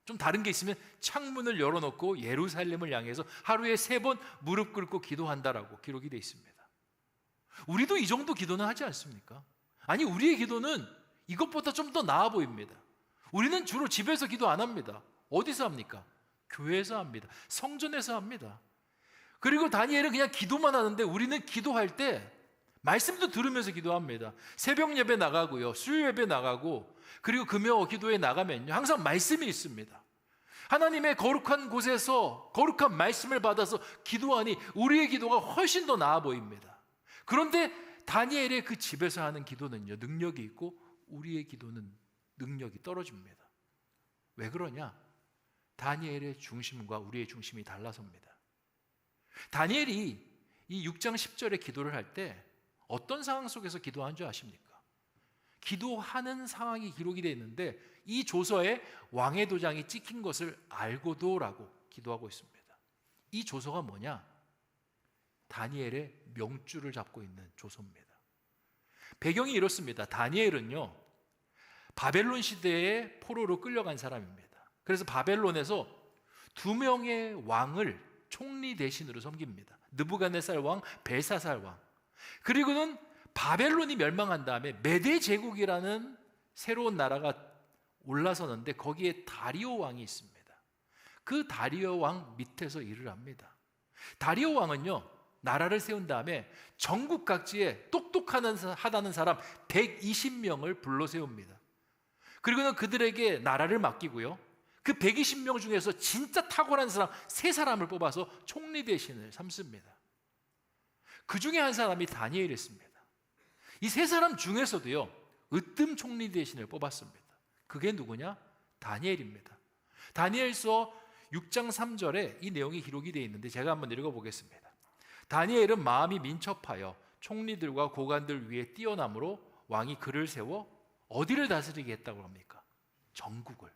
좀 다른 게 있으면 창문을 열어놓고 예루살렘을 향해서 하루에 3번 무릎 꿇고 기도한다라고 기록이 되어 있습니다. 우리도 이 정도 기도는 하지 않습니까? 아니, 우리의 기도는 이것보다 좀 더 나아 보입니다. 우리는 주로 집에서 기도 안 합니다. 어디서 합니까? 교회에서 합니다. 성전에서 합니다. 그리고 다니엘은 그냥 기도만 하는데 우리는 기도할 때 말씀도 들으면서 기도합니다. 새벽 예배 나가고요, 수요 예배 나가고, 그리고 금요 기도에 나가면요, 항상 말씀이 있습니다. 하나님의 거룩한 곳에서 거룩한 말씀을 받아서 기도하니 우리의 기도가 훨씬 더 나아 보입니다. 그런데 다니엘의 그 집에서 하는 기도는요, 능력이 있고 우리의 기도는 능력이 떨어집니다. 왜 그러냐? 다니엘의 중심과 우리의 중심이 달라서입니다. 다니엘이 이 6장 10절에 기도를 할 때 어떤 상황 속에서 기도한 줄 아십니까? 기도하는 상황이 기록이 되어 있는데 이 조서에 왕의 도장이 찍힌 것을 알고도라고 기도하고 있습니다. 이 조서가 뭐냐? 다니엘의 명줄을 잡고 있는 조서입니다. 배경이 이렇습니다. 다니엘은요, 바벨론 시대의 포로로 끌려간 사람입니다. 그래서 바벨론에서 2명의 왕을 총리 대신으로 섬깁니다. 느부갓네살 왕, 벨사살 왕. 그리고는 바벨론이 멸망한 다음에 메대 제국이라는 새로운 나라가 올라서는데 거기에 다리오 왕이 있습니다. 그 다리오 왕 밑에서 일을 합니다. 다리오 왕은요, 나라를 세운 다음에 전국 각지에 똑똑하다는 사람 120명을 불러 세웁니다. 그리고는 그들에게 나라를 맡기고요, 그 120명 중에서 진짜 탁월한 사람 3사람을 뽑아서 총리 대신을 삼습니다. 그 중에 한 사람이 다니엘이었습니다. 이 3사람 중에서도요, 으뜸 총리 대신을 뽑았습니다. 그게 누구냐? 다니엘입니다. 다니엘서 6장 3절에 이 내용이 기록이 되어 있는데 제가 한번 읽어보겠습니다. 다니엘은 마음이 민첩하여 총리들과 고관들 위에 뛰어남으로 왕이 그를 세워 어디를 다스리게 했다고 합니까? 전국을.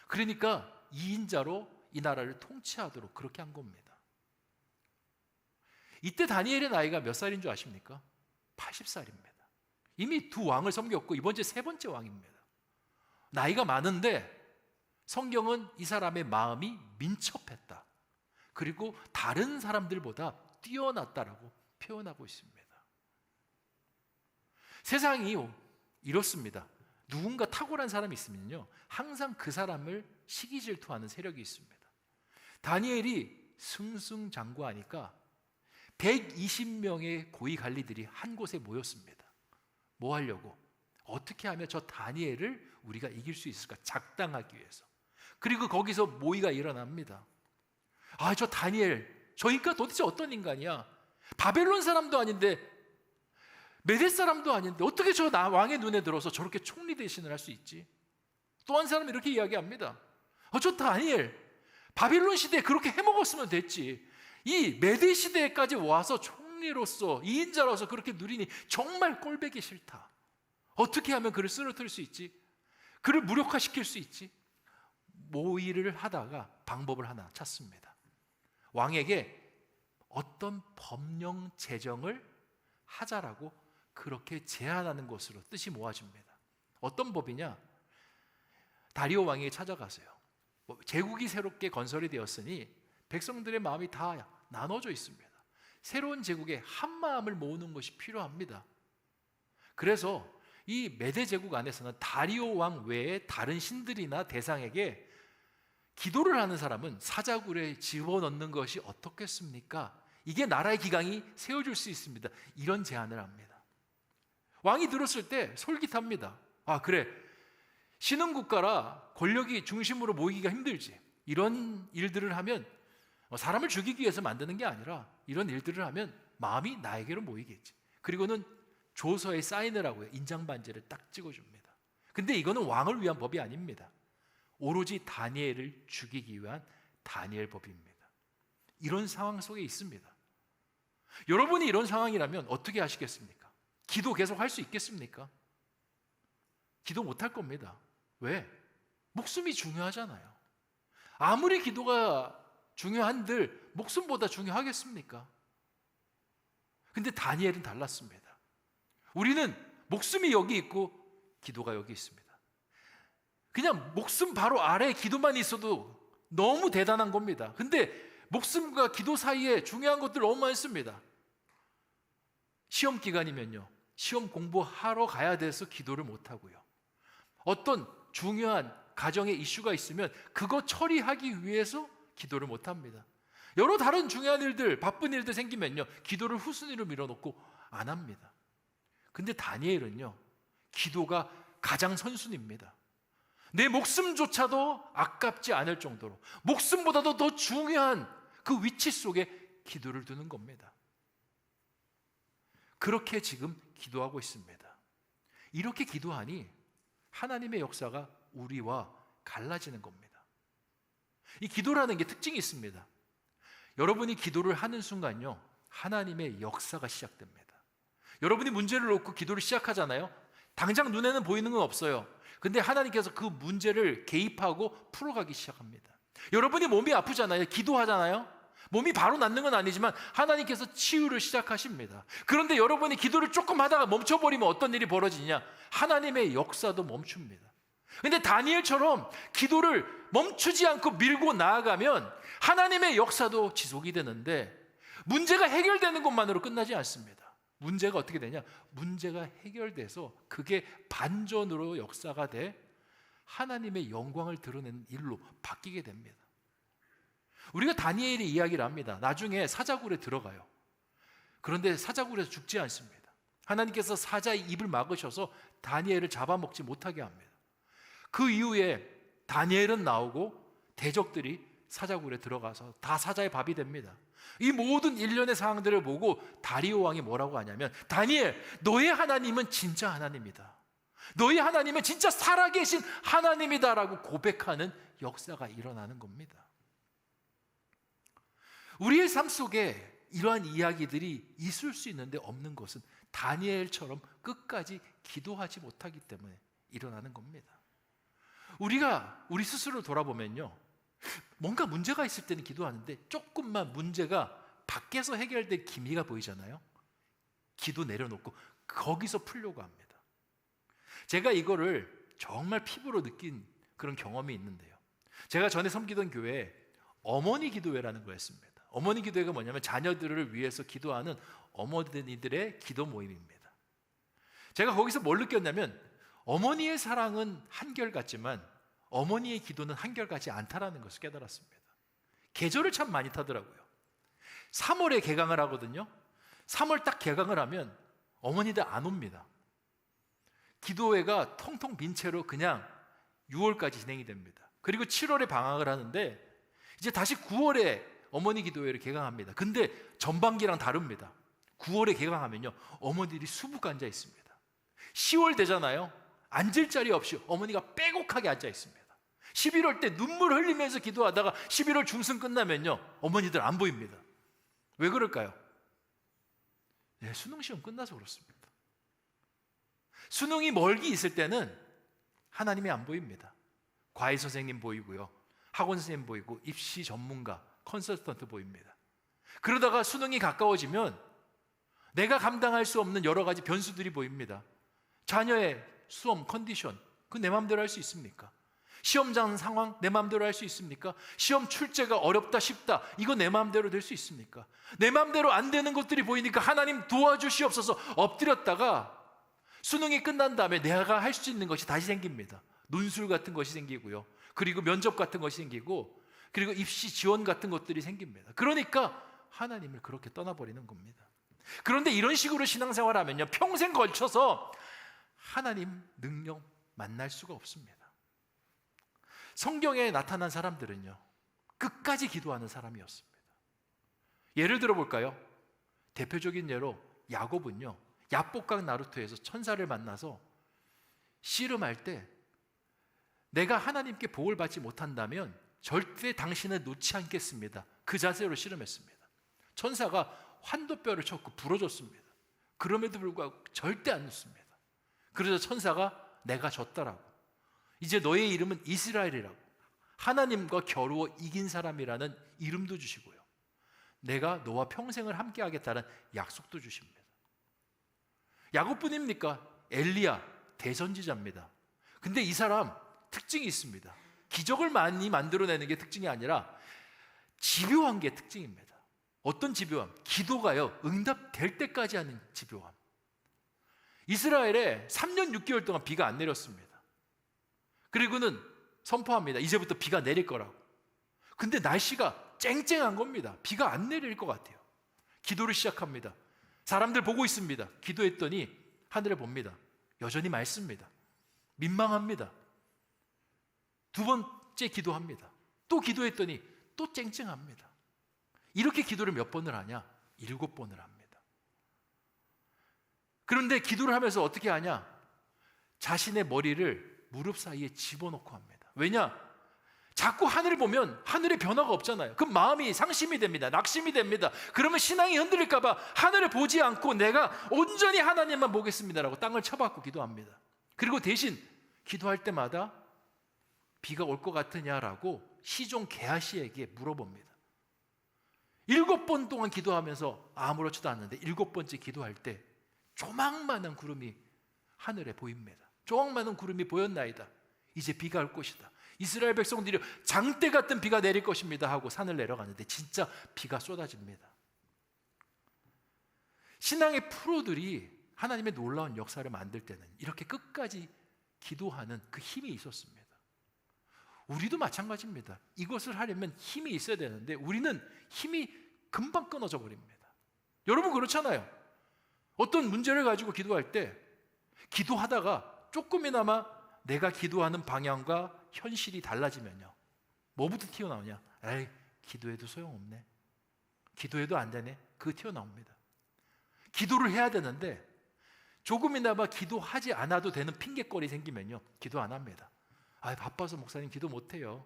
그러니까 2인자로 이 나라를 통치하도록 그렇게 한 겁니다. 이때 다니엘의 나이가 몇 살인 줄 아십니까? 80살입니다. 이미 2 왕을 섬겼고 이번 주 3번째 왕입니다. 나이가 많은데 성경은 이 사람의 마음이 민첩했다, 그리고 다른 사람들보다 뛰어났다라고 표현하고 있습니다. 세상이 이렇습니다. 누군가 탁월한 사람이 있으면요, 항상 그 사람을 시기 질투하는 세력이 있습니다. 다니엘이 승승장구하니까 120명의 고위 관리들이 한 곳에 모였습니다. 뭐 하려고? 어떻게 하면 저 다니엘을 우리가 이길 수 있을까? 작당하기 위해서. 그리고 거기서 모의가 일어납니다. 아, 저 다니엘, 저 인간 도대체 어떤 인간이야? 바벨론 사람도 아닌데, 메대 사람도 아닌데 어떻게 저 왕의 눈에 들어서 저렇게 총리 대신을 할 수 있지? 또 한 사람이 이렇게 이야기합니다. 저 다니엘, 바벨론 시대에 그렇게 해먹었으면 됐지. 이 메대 시대까지 와서 총리로서 2인자로서 그렇게 누리니 정말 꼴보기 싫다. 어떻게 하면 그를 쓰러뜨릴 수 있지? 그를 무력화시킬 수 있지? 모의를 하다가 방법을 하나 찾습니다. 왕에게 어떤 법령 제정을 하자라고 그렇게 제안하는 것으로 뜻이 모아집니다. 어떤 법이냐? 다리오 왕에게 찾아가세요. 제국이 새롭게 건설이 되었으니 백성들의 마음이 다 나눠져 있습니다. 새로운 제국에 한 마음을 모으는 것이 필요합니다. 그래서 이 메데 제국 안에서는 다리오 왕 외에 다른 신들이나 대상에게 기도를 하는 사람은 사자굴에 집어넣는 것이 어떻겠습니까? 이게 나라의 기강이 세워줄 수 있습니다. 이런 제안을 합니다. 왕이 들었을 때 솔깃합니다. 아, 그래, 신흥국가라 권력이 중심으로 모이기가 힘들지. 이런 일들을 하면 사람을 죽이기 위해서 만드는 게 아니라 이런 일들을 하면 마음이 나에게로 모이겠지. 그리고는 조서에 사인을 하고요, 인장반지를 딱 찍어줍니다. 근데 이거는 왕을 위한 법이 아닙니다. 오로지 다니엘을 죽이기 위한 다니엘 법입니다. 이런 상황 속에 있습니다. 여러분이 이런 상황이라면 어떻게 하시겠습니까? 기도 계속 할 수 있겠습니까? 기도 못할 겁니다. 왜? 목숨이 중요하잖아요. 아무리 기도가 중요한들 목숨보다 중요하겠습니까? 근데 다니엘은 달랐습니다. 우리는 목숨이 여기 있고 기도가 여기 있습니다. 그냥 목숨 바로 아래에 기도만 있어도 너무 대단한 겁니다. 근데 목숨과 기도 사이에 중요한 것들 너무 많습니다. 시험 기간이면요, 시험 공부하러 가야 돼서 기도를 못 하고요. 어떤 중요한 가정의 이슈가 있으면 그거 처리하기 위해서 기도를 못 합니다. 여러 다른 중요한 일들, 바쁜 일들 생기면요, 기도를 후순위로 밀어놓고 안 합니다. 근데 다니엘은요, 기도가 가장 선순위입니다. 내 목숨조차도 아깝지 않을 정도로 목숨보다도 더 중요한 그 위치 속에 기도를 두는 겁니다. 그렇게 지금 기도하고 있습니다. 이렇게 기도하니 하나님의 역사가 우리와 갈라지는 겁니다. 이 기도라는 게 특징이 있습니다. 여러분이 기도를 하는 순간요, 하나님의 역사가 시작됩니다. 여러분이 문제를 놓고 기도를 시작하잖아요. 당장 눈에는 보이는 건 없어요. 근데 하나님께서 그 문제를 개입하고 풀어가기 시작합니다. 여러분이 몸이 아프잖아요. 기도하잖아요. 몸이 바로 낫는 건 아니지만 하나님께서 치유를 시작하십니다. 그런데 여러분이 기도를 조금 하다가 멈춰버리면 어떤 일이 벌어지냐? 하나님의 역사도 멈춥니다. 근데 다니엘처럼 기도를 멈추지 않고 밀고 나아가면 하나님의 역사도 지속이 되는데, 문제가 해결되는 것만으로 끝나지 않습니다. 문제가 어떻게 되냐? 문제가 해결돼서 그게 반전으로 역사가 돼 하나님의 영광을 드러내는 일로 바뀌게 됩니다. 우리가 다니엘의 이야기를 합니다. 나중에 사자굴에 들어가요. 그런데 사자굴에서 죽지 않습니다. 하나님께서 사자의 입을 막으셔서 다니엘을 잡아먹지 못하게 합니다. 그 이후에 다니엘은 나오고 대적들이 사자굴에 들어가서 다 사자의 밥이 됩니다. 이 모든 일련의 상황들을 보고 다리오 왕이 뭐라고 하냐면, 다니엘, 너의 하나님은 진짜 하나님이다. 너의 하나님은 진짜 살아계신 하나님이다라고 고백하는 역사가 일어나는 겁니다. 우리의 삶 속에 이러한 이야기들이 있을 수 있는데 없는 것은 다니엘처럼 끝까지 기도하지 못하기 때문에 일어나는 겁니다. 우리가 우리 스스로 돌아보면요, 뭔가 문제가 있을 때는 기도하는데 조금만 문제가 밖에서 해결될 기미가 보이잖아요. 기도 내려놓고 거기서 풀려고 합니다. 제가 이거를 정말 피부로 느낀 그런 경험이 있는데요, 제가 전에 섬기던 교회에 어머니 기도회라는 거였습니다. 어머니 기도회가 뭐냐면 자녀들을 위해서 기도하는 어머니들의 기도 모임입니다. 제가 거기서 뭘 느꼈냐면, 어머니의 사랑은 한결같지만 어머니의 기도는 한결같지 않다라는 것을 깨달았습니다. 계절을 참 많이 타더라고요. 3월에 개강을 하거든요. 3월 딱 개강을 하면 어머니들 안 옵니다. 기도회가 텅텅 빈 채로 그냥 6월까지 진행이 됩니다. 그리고 7월에 방학을 하는데 이제 다시 9월에 어머니 기도회를 개강합니다. 근데 전반기랑 다릅니다. 9월에 개강하면요, 어머니들이 수북 앉아 있습니다. 10월 되잖아요. 앉을 자리 없이 어머니가 빼곡하게 앉아 있습니다. 11월 때 눈물 흘리면서 기도하다가 11월 중순 끝나면요, 어머니들 안 보입니다. 왜 그럴까요? 네, 수능 시험 끝나서 그렇습니다. 수능이 멀기 있을 때는 하나님이 안 보입니다. 과외 선생님 보이고요, 학원 선생님 보이고, 입시 전문가 컨설턴트 보입니다. 그러다가 수능이 가까워지면 내가 감당할 수 없는 여러 가지 변수들이 보입니다. 자녀의 수험 컨디션, 그 내 마음대로 할 수 있습니까? 시험장 상황 내 마음대로 할 수 있습니까? 시험 출제가 어렵다 쉽다 이거 내 마음대로 될 수 있습니까? 내 마음대로 안 되는 것들이 보이니까 하나님 도와주시옵소서 엎드렸다가 수능이 끝난 다음에 내가 할 수 있는 것이 다시 생깁니다. 논술 같은 것이 생기고요. 그리고 면접 같은 것이 생기고 그리고 입시 지원 같은 것들이 생깁니다. 그러니까 하나님을 그렇게 떠나버리는 겁니다. 그런데 이런 식으로 신앙생활하면요 평생 걸쳐서 하나님 능력 만날 수가 없습니다. 성경에 나타난 사람들은요 끝까지 기도하는 사람이었습니다. 예를 들어 볼까요? 대표적인 예로 야곱은요 야복강 나루토에서 천사를 만나서 씨름할 때 내가 하나님께 복을 받지 못한다면 절대 당신을 놓지 않겠습니다. 그 자세로 씨름했습니다. 천사가 환도뼈를 쳤고 부러졌습니다. 그럼에도 불구하고 절대 안 놓습니다. 그래서 천사가 내가 졌다라고, 이제 너의 이름은 이스라엘이라고, 하나님과 겨루어 이긴 사람이라는 이름도 주시고요, 내가 너와 평생을 함께 하겠다는 약속도 주십니다. 야곱뿐입니까? 엘리야 대선지자입니다. 근데 이 사람 특징이 있습니다. 기적을 많이 만들어내는 게 특징이 아니라 집요한 게 특징입니다. 어떤 집요함? 기도가요 응답될 때까지 하는 집요함. 이스라엘에 3년 6개월 동안 비가 안 내렸습니다. 그리고는 선포합니다. 이제부터 비가 내릴 거라고. 근데 날씨가 쨍쨍한 겁니다. 비가 안 내릴 것 같아요. 기도를 시작합니다. 사람들 보고 있습니다. 기도했더니 하늘을 봅니다. 여전히 맑습니다. 민망합니다. 두 번째 기도합니다. 또 기도했더니 또 쨍쨍합니다. 이렇게 기도를 몇 번을 하냐? 7번을 합니다. 그런데 기도를 하면서 어떻게 하냐? 자신의 머리를 무릎 사이에 집어넣고 합니다. 왜냐? 자꾸 하늘을 보면 하늘에 변화가 없잖아요. 그럼 마음이 상심이 됩니다. 낙심이 됩니다. 그러면 신앙이 흔들릴까 봐 하늘을 보지 않고 내가 온전히 하나님만 보겠습니다라고 땅을 쳐박고 기도합니다. 그리고 대신 기도할 때마다 비가 올 것 같으냐라고 시종 게하시에게 물어봅니다. 7번 동안 기도하면서 아무렇지도 않는데 7번째 기도할 때 조망만한 구름이 하늘에 보입니다. 조망만한 구름이 보였나이다. 이제 비가 올 것이다. 이스라엘 백성들이 장대 같은 비가 내릴 것입니다 하고 산을 내려가는데 진짜 비가 쏟아집니다. 신앙의 프로들이 하나님의 놀라운 역사를 만들 때는 이렇게 끝까지 기도하는 그 힘이 있었습니다. 우리도 마찬가지입니다. 이것을 하려면 힘이 있어야 되는데 우리는 힘이 금방 끊어져 버립니다. 여러분 그렇잖아요. 어떤 문제를 가지고 기도할 때 기도하다가 조금이나마 내가 기도하는 방향과 현실이 달라지면요 뭐부터 튀어나오냐? 에이 기도해도 소용없네, 기도해도 안 되네, 그거 튀어나옵니다. 기도를 해야 되는데 조금이나마 기도하지 않아도 되는 핑계거리 생기면요 기도 안 합니다. 아유 바빠서 목사님 기도 못해요.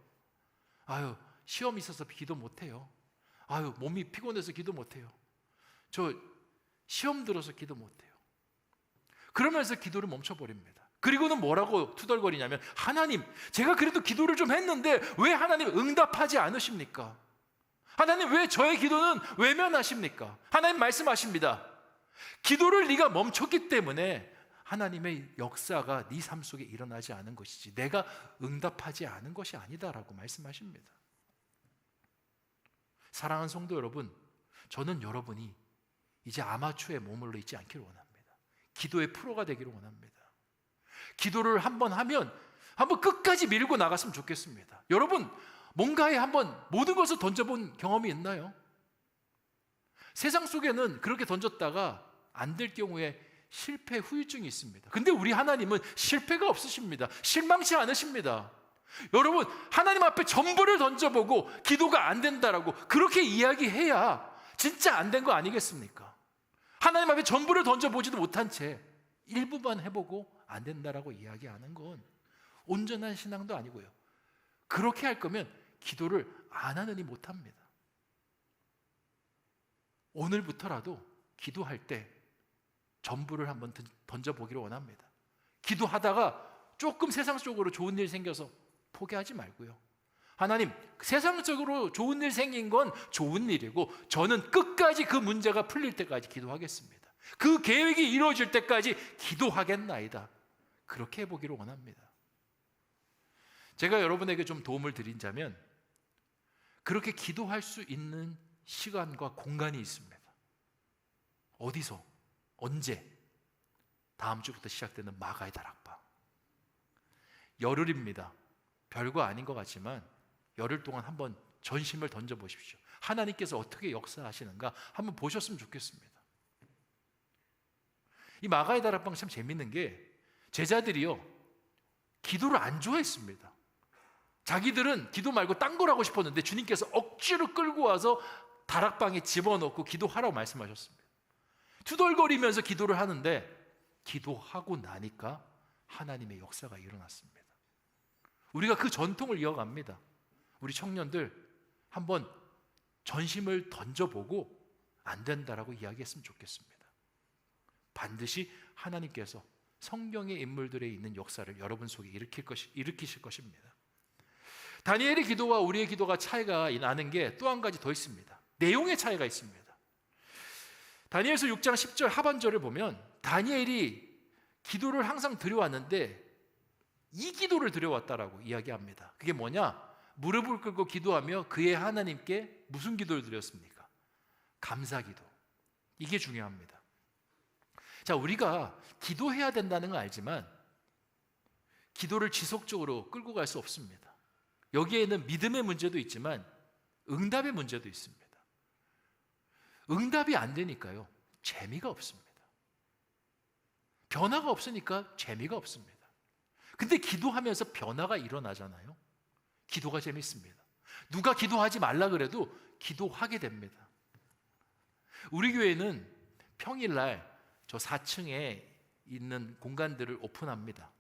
아유 시험 있어서 기도 못해요. 아유 몸이 피곤해서 기도 못해요. 저 시험 들어서 기도 못해요. 그러면서 기도를 멈춰버립니다. 그리고는 뭐라고 투덜거리냐면 하나님 제가 그래도 기도를 좀 했는데 왜 하나님 응답하지 않으십니까? 하나님 왜 저의 기도는 외면하십니까? 하나님 말씀하십니다. 기도를 네가 멈췄기 때문에 하나님의 역사가 네 삶 속에 일어나지 않은 것이지 내가 응답하지 않은 것이 아니다라고 말씀하십니다. 사랑하는 성도 여러분, 저는 여러분이 이제 아마추어에 머물러 있지 않기를 원합니다. 기도의 프로가 되기를 원합니다. 기도를 한번 하면 한번 끝까지 밀고 나갔으면 좋겠습니다. 여러분 뭔가에 한번 모든 것을 던져본 경험이 있나요? 세상 속에는 그렇게 던졌다가 안 될 경우에 실패 후유증이 있습니다. 근데 우리 하나님은 실패가 없으십니다. 실망치 않으십니다. 여러분 하나님 앞에 전부를 던져보고 기도가 안 된다라고 그렇게 이야기해야 진짜 안 된 거 아니겠습니까? 하나님 앞에 전부를 던져보지도 못한 채 일부만 해보고 안 된다라고 이야기하는 건 온전한 신앙도 아니고요, 그렇게 할 거면 기도를 안 하느니 못합니다. 오늘부터라도 기도할 때 전부를 한번 던져보기를 원합니다. 기도하다가 조금 세상 속으로 좋은 일 생겨서 포기하지 말고요, 하나님, 세상적으로 좋은 일 생긴 건 좋은 일이고 저는 끝까지 그 문제가 풀릴 때까지 기도하겠습니다. 그 계획이 이루어질 때까지 기도하겠나이다. 그렇게 해보기를 원합니다. 제가 여러분에게 좀 도움을 드린다면 그렇게 기도할 수 있는 시간과 공간이 있습니다. 어디서? 언제? 다음 주부터 시작되는 마가의 다락방. 열흘입니다. 별거 아닌 것 같지만 열흘 동안 한번 전심을 던져보십시오. 하나님께서 어떻게 역사하시는가 한번 보셨으면 좋겠습니다. 이 마가의 다락방 참 재밌는 게 제자들이요, 기도를 안 좋아했습니다. 자기들은 기도 말고 딴 걸 하고 싶었는데 주님께서 억지로 끌고 와서 다락방에 집어넣고 기도하라고 말씀하셨습니다. 투덜거리면서 기도를 하는데 기도하고 나니까 하나님의 역사가 일어났습니다. 우리가 그 전통을 이어갑니다. 우리 청년들 한번 전심을 던져보고 안 된다라고 이야기했으면 좋겠습니다. 반드시 하나님께서 성경의 인물들에 있는 역사를 여러분 속에 일으키실 것입니다. 다니엘의 기도와 우리의 기도가 차이가 나는 게 또 한 가지 더 있습니다. 내용의 차이가 있습니다. 다니엘서 6장 10절 하반절을 보면 다니엘이 기도를 항상 드려왔는데 이 기도를 드려왔다라고 이야기합니다. 그게 뭐냐? 무릎을 꿇고 기도하며 그의 하나님께 무슨 기도를 드렸습니까? 감사기도. 이게 중요합니다. 자, 우리가 기도해야 된다는 건 알지만 기도를 지속적으로 끌고 갈 수 없습니다. 여기에는 믿음의 문제도 있지만 응답의 문제도 있습니다. 응답이 안 되니까요, 재미가 없습니다. 변화가 없으니까 재미가 없습니다. 근데 기도하면서 변화가 일어나잖아요. 기도가 재밌습니다. 누가 기도하지 말라 그래도 기도하게 됩니다. 우리 교회는 평일날 저 4층에 있는 공간들을 오픈합니다.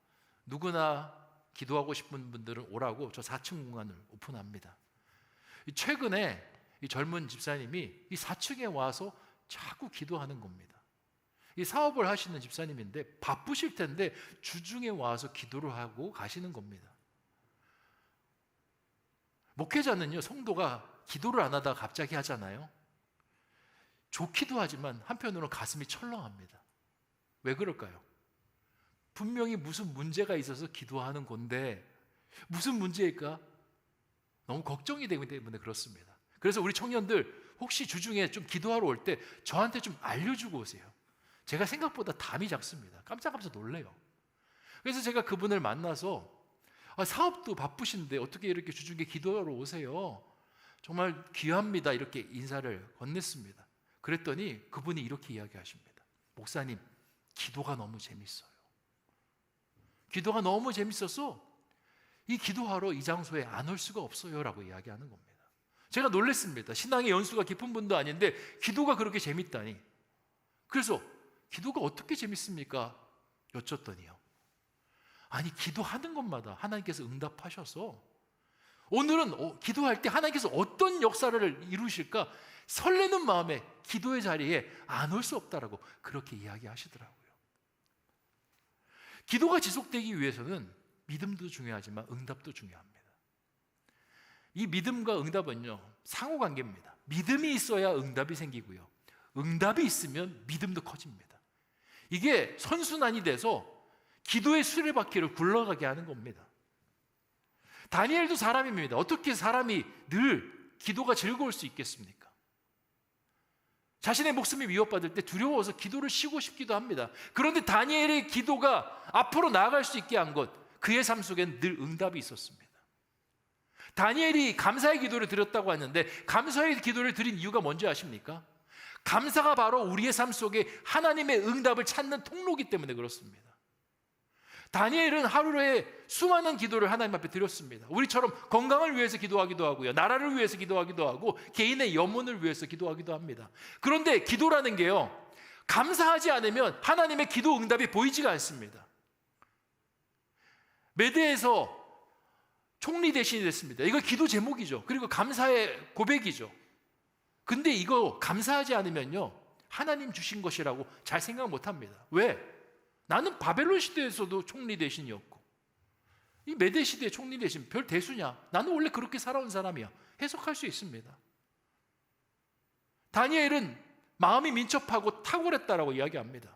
누구나 기도하고 싶은 분들은 오라고 저 4층 공간을 오픈합니다. 최근에 이 젊은 집사님이 이 4층에 와서 자꾸 기도하는 겁니다. 이 사업을 하시는 집사님인데 바쁘실 텐데 주중에 와서 기도를 하고 가시는 겁니다. 목회자는요, 성도가 기도를 안 하다가 갑자기 하잖아요. 좋기도 하지만 한편으로는 가슴이 철렁합니다. 왜 그럴까요? 분명히 무슨 문제가 있어서 기도하는 건데 무슨 문제일까? 너무 걱정이 되기 때문에 그렇습니다. 그래서 우리 청년들 혹시 주중에 좀 기도하러 올 때 저한테 좀 알려주고 오세요. 제가 생각보다 담이 작습니다. 깜짝깜짝 놀래요. 그래서 제가 그분을 만나서 사업도 바쁘신데 어떻게 이렇게 주중에 기도하러 오세요? 정말 귀합니다. 이렇게 인사를 건넸습니다. 그랬더니 그분이 이렇게 이야기하십니다. 목사님, 기도가 너무 재밌어요. 기도가 너무 재밌어서 이 기도하러 이 장소에 안 올 수가 없어요 라고 이야기하는 겁니다. 제가 놀랐습니다. 신앙의 연수가 깊은 분도 아닌데 기도가 그렇게 재밌다니. 그래서 기도가 어떻게 재밌습니까? 여쭸더니요, 아니 기도하는 것마다 하나님께서 응답하셔서 오늘은 기도할 때 하나님께서 어떤 역사를 이루실까 설레는 마음에 기도의 자리에 안 올 수 없다라고 그렇게 이야기하시더라고요. 기도가 지속되기 위해서는 믿음도 중요하지만 응답도 중요합니다. 이 믿음과 응답은요, 상호관계입니다. 믿음이 있어야 응답이 생기고요, 응답이 있으면 믿음도 커집니다. 이게 선순환이 돼서 기도의 수레바퀴를 굴러가게 하는 겁니다. 다니엘도 사람입니다. 어떻게 사람이 늘 기도가 즐거울 수 있겠습니까? 자신의 목숨이 위협받을 때 두려워서 기도를 쉬고 싶기도 합니다. 그런데 다니엘의 기도가 앞으로 나아갈 수 있게 한 것, 그의 삶 속엔 늘 응답이 있었습니다. 다니엘이 감사의 기도를 드렸다고 했는데 감사의 기도를 드린 이유가 뭔지 아십니까? 감사가 바로 우리의 삶 속에 하나님의 응답을 찾는 통로이기 때문에 그렇습니다. 다니엘은 하루에 수많은 기도를 하나님 앞에 드렸습니다. 우리처럼 건강을 위해서 기도하기도 하고요, 나라를 위해서 기도하기도 하고 개인의 영혼을 위해서 기도하기도 합니다. 그런데 기도라는 게요, 감사하지 않으면 하나님의 기도 응답이 보이지가 않습니다. 메대에서 총리 대신이 됐습니다. 이거 기도 제목이죠. 그리고 감사의 고백이죠. 근데 이거 감사하지 않으면요, 하나님 주신 것이라고 잘 생각 못 합니다. 왜? 나는 바벨론 시대에서도 총리 대신이었고 이 메대 시대의 총리 대신 별 대수냐? 나는 원래 그렇게 살아온 사람이야. 해석할 수 있습니다. 다니엘은 마음이 민첩하고 탁월했다라고 이야기합니다.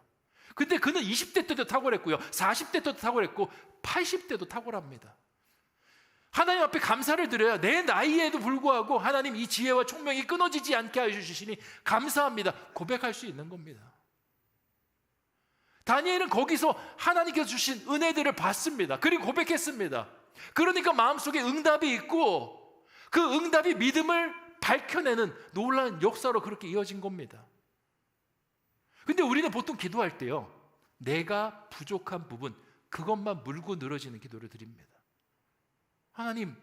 근데 그는 20대 때도 탁월했고요, 40대 때도 탁월했고 80대도 탁월합니다. 하나님 앞에 감사를 드려야 내 나이에도 불구하고 하나님 이 지혜와 총명이 끊어지지 않게 하여 주시니 감사합니다 고백할 수 있는 겁니다. 다니엘은 거기서 하나님께서 주신 은혜들을 받습니다. 그리고 고백했습니다. 그러니까 마음속에 응답이 있고 그 응답이 믿음을 밝혀내는 놀라운 역사로 그렇게 이어진 겁니다. 근데 우리는 보통 기도할 때요, 내가 부족한 부분 그것만 물고 늘어지는 기도를 드립니다. 하나님,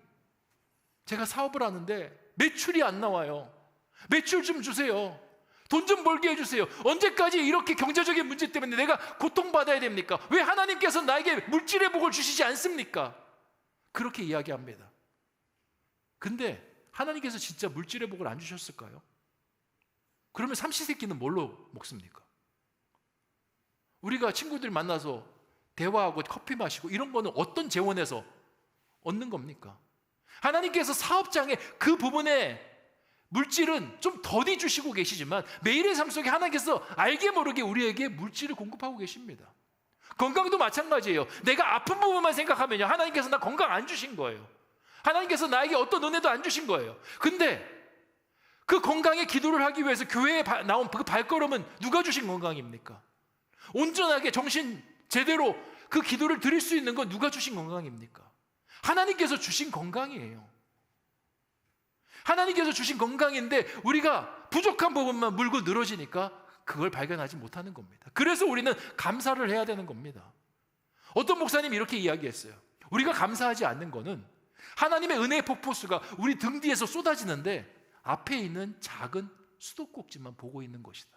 제가 사업을 하는데 매출이 안 나와요. 매출 좀 주세요. 돈 좀 벌게 해주세요. 언제까지 이렇게 경제적인 문제 때문에 내가 고통받아야 됩니까? 왜 하나님께서 나에게 물질의 복을 주시지 않습니까? 그렇게 이야기합니다. 근데 하나님께서 진짜 물질의 복을 안 주셨을까요? 그러면 삼시세끼는 뭘로 먹습니까? 우리가 친구들 만나서 대화하고 커피 마시고 이런 거는 어떤 재원에서 얻는 겁니까? 하나님께서 사업장에 그 부분에 물질은 좀 더디 주시고 계시지만 매일의 삶 속에 하나님께서 알게 모르게 우리에게 물질을 공급하고 계십니다. 건강도 마찬가지예요. 내가 아픈 부분만 생각하면요, 하나님께서 나 건강 안 주신 거예요. 하나님께서 나에게 어떤 은혜도 안 주신 거예요. 근데 그 건강의 기도를 하기 위해서 교회에 나온 그 발걸음은 누가 주신 건강입니까? 온전하게 정신 제대로 그 기도를 드릴 수 있는 건 누가 주신 건강입니까? 하나님께서 주신 건강이에요. 하나님께서 주신 건강인데 우리가 부족한 부분만 물고 늘어지니까 그걸 발견하지 못하는 겁니다. 그래서 우리는 감사를 해야 되는 겁니다. 어떤 목사님이 이렇게 이야기했어요. 우리가 감사하지 않는 거는 하나님의 은혜의 폭포수가 우리 등 뒤에서 쏟아지는데 앞에 있는 작은 수도꼭지만 보고 있는 것이다.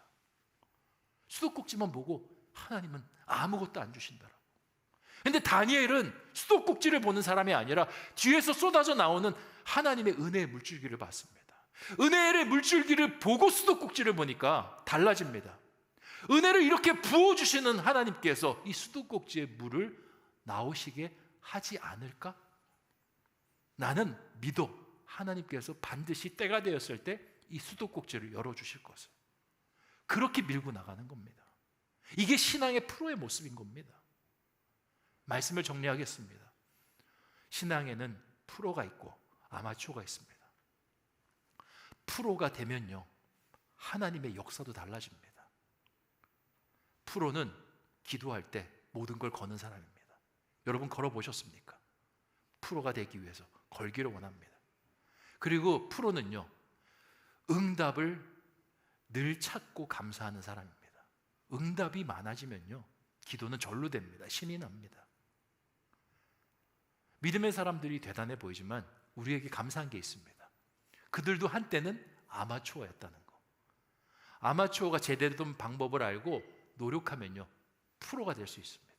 수도꼭지만 보고 하나님은 아무것도 안 주신다라고. 근데 다니엘은 수도꼭지를 보는 사람이 아니라 뒤에서 쏟아져 나오는 하나님의 은혜의 물줄기를 봤습니다. 은혜의 물줄기를 보고 수도꼭지를 보니까 달라집니다. 은혜를 이렇게 부어주시는 하나님께서 이 수도꼭지의 물을 나오시게 하지 않을까? 나는 믿어. 하나님께서 반드시 때가 되었을 때 이 수도꼭지를 열어주실 것을. 그렇게 밀고 나가는 겁니다. 이게 신앙의 프로의 모습인 겁니다. 말씀을 정리하겠습니다. 신앙에는 프로가 있고 아마추어가 있습니다. 프로가 되면요, 하나님의 역사도 달라집니다. 프로는 기도할 때 모든 걸 거는 사람입니다. 여러분 걸어보셨습니까? 프로가 되기 위해서 걸기를 원합니다. 그리고 프로는요, 응답을 늘 찾고 감사하는 사람입니다. 응답이 많아지면요, 기도는 절로 됩니다. 신이 납니다. 믿음의 사람들이 대단해 보이지만 우리에게 감사한 게 있습니다. 그들도 한때는 아마추어였다는 거. 아마추어가 제대로 된 방법을 알고 노력하면요, 프로가 될 수 있습니다.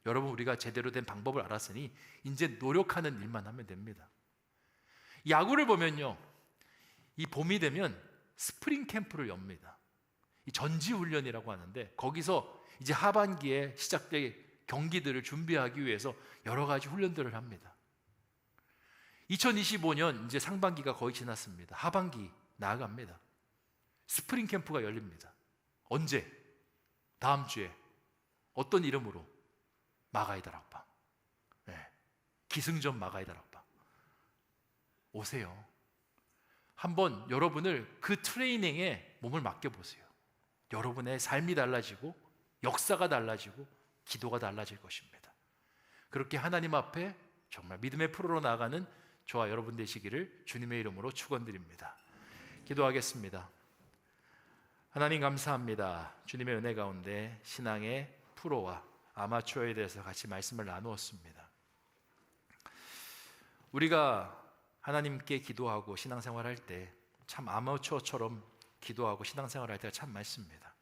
여러분, 우리가 제대로 된 방법을 알았으니 이제 노력하는 일만 하면 됩니다. 야구를 보면요, 이 봄이 되면 스프링 캠프를 엽니다. 이 전지훈련이라고 하는데 거기서 이제 하반기에 시작될 경기들을 준비하기 위해서 여러 가지 훈련들을 합니다. 2025년 이제 상반기가 거의 지났습니다. 하반기 나아갑니다. 스프링 캠프가 열립니다. 언제? 다음 주에. 어떤 이름으로? 마가이다락방. 네. 기승전 마가이다락방. 오세요. 한번 여러분을 그 트레이닝에 몸을 맡겨보세요. 여러분의 삶이 달라지고 역사가 달라지고 기도가 달라질 것입니다. 그렇게 하나님 앞에 정말 믿음의 프로로 나아가는 저와 여러분 되시기를 주님의 이름으로 축원드립니다. 기도하겠습니다. 하나님 감사합니다. 주님의 은혜 가운데 신앙의 프로와 아마추어에 대해서 같이 말씀을 나누었습니다. 우리가 하나님께 기도하고 신앙생활할 때 참 아마추어처럼 기도하고 신앙생활할 때가 참 많습니다.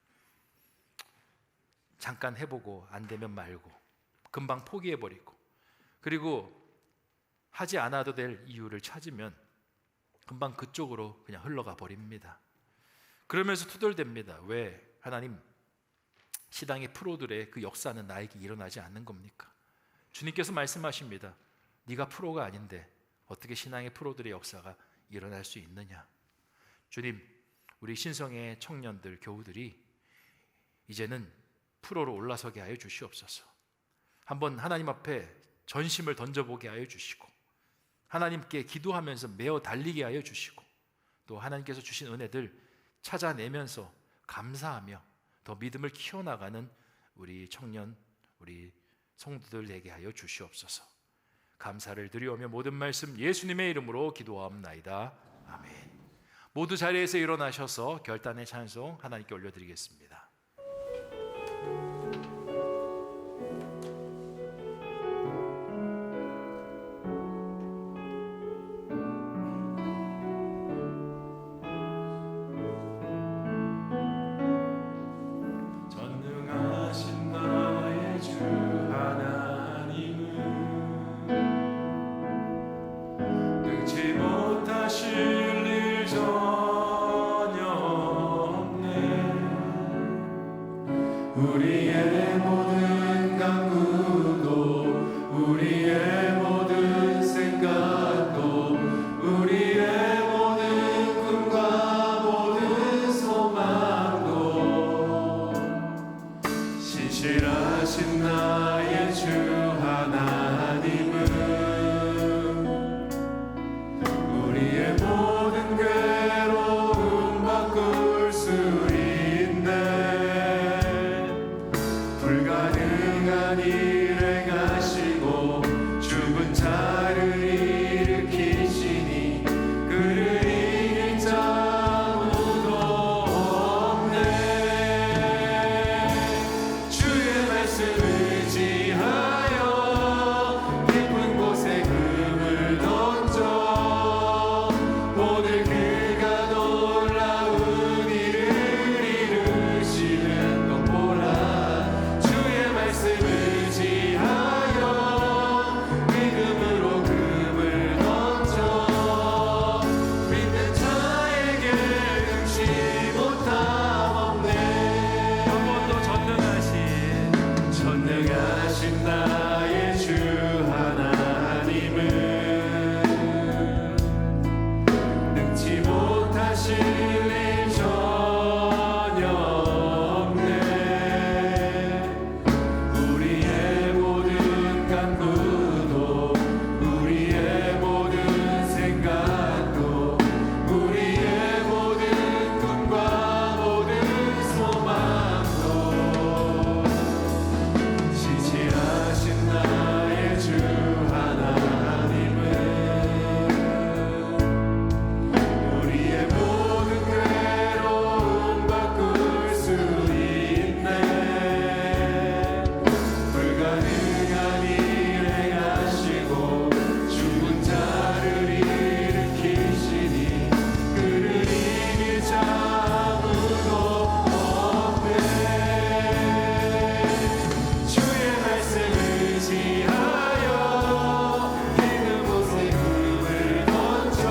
잠깐 해보고 안 되면 말고 금방 포기해버리고, 그리고 하지 않아도 될 이유를 찾으면 금방 그쪽으로 그냥 흘러가 버립니다. 그러면서 투덜댑니다. 왜 하나님, 신앙의 프로들의 그 역사는 나에게 일어나지 않는 겁니까? 주님께서 말씀하십니다. 네가 프로가 아닌데 어떻게 신앙의 프로들의 역사가 일어날 수 있느냐. 주님, 우리 신성의 청년들, 교우들이 이제는 프로로 올라서게 하여 주시옵소서. 한번 하나님 앞에 전심을 던져보게 하여 주시고, 하나님께 기도하면서 메어 달리게 하여 주시고, 또 하나님께서 주신 은혜들 찾아내면서 감사하며 더 믿음을 키워나가는 우리 청년, 우리 성도들 되게 하여 주시옵소서. 감사를 드리오며 모든 말씀 예수님의 이름으로 기도하옵나이다. 아멘. 모두 자리에서 일어나셔서 결단의 찬송 하나님께 올려드리겠습니다. 전능하신 나의 주 하나님은 능치 못하실 일 전혀 없네. 우리의 모든 간구도 우리의 모든 생각도 우리의 모든 꿈과 모든 소망도 신실하신 나의 주 하나님은 우리의 모든 괴로움 바꿀 수 있네. 불가능한 일 행하시고 죽은 자를 일으키시니 그를 이길 자 아무도 없네. 주의 말씀 의지하여 깊은 곳에 금을 던져 오늘 그가 놀라운 일을 이루시는 것 보라. 주의 말씀 의지하여 믿음으로 금을 던져 믿는 자에게 능치 못함 없네. 한 번 더 전능하신 나의 주 하나님은 능치 못하실 일 전혀 없네. 우리의 모든 간구도 우리의 모든 생각도 우리의 모든 꿈과 모든 소망도 신실하신 나의 주 하나님은 우리의 모든 괴로움 바꿀 수 있네. 불가능한 일 행하시고 죽은 자를 일으키시니 그를 이길 자 아무도 없네. 주의 말씀 의지하여 깊은 곳에 금을 던져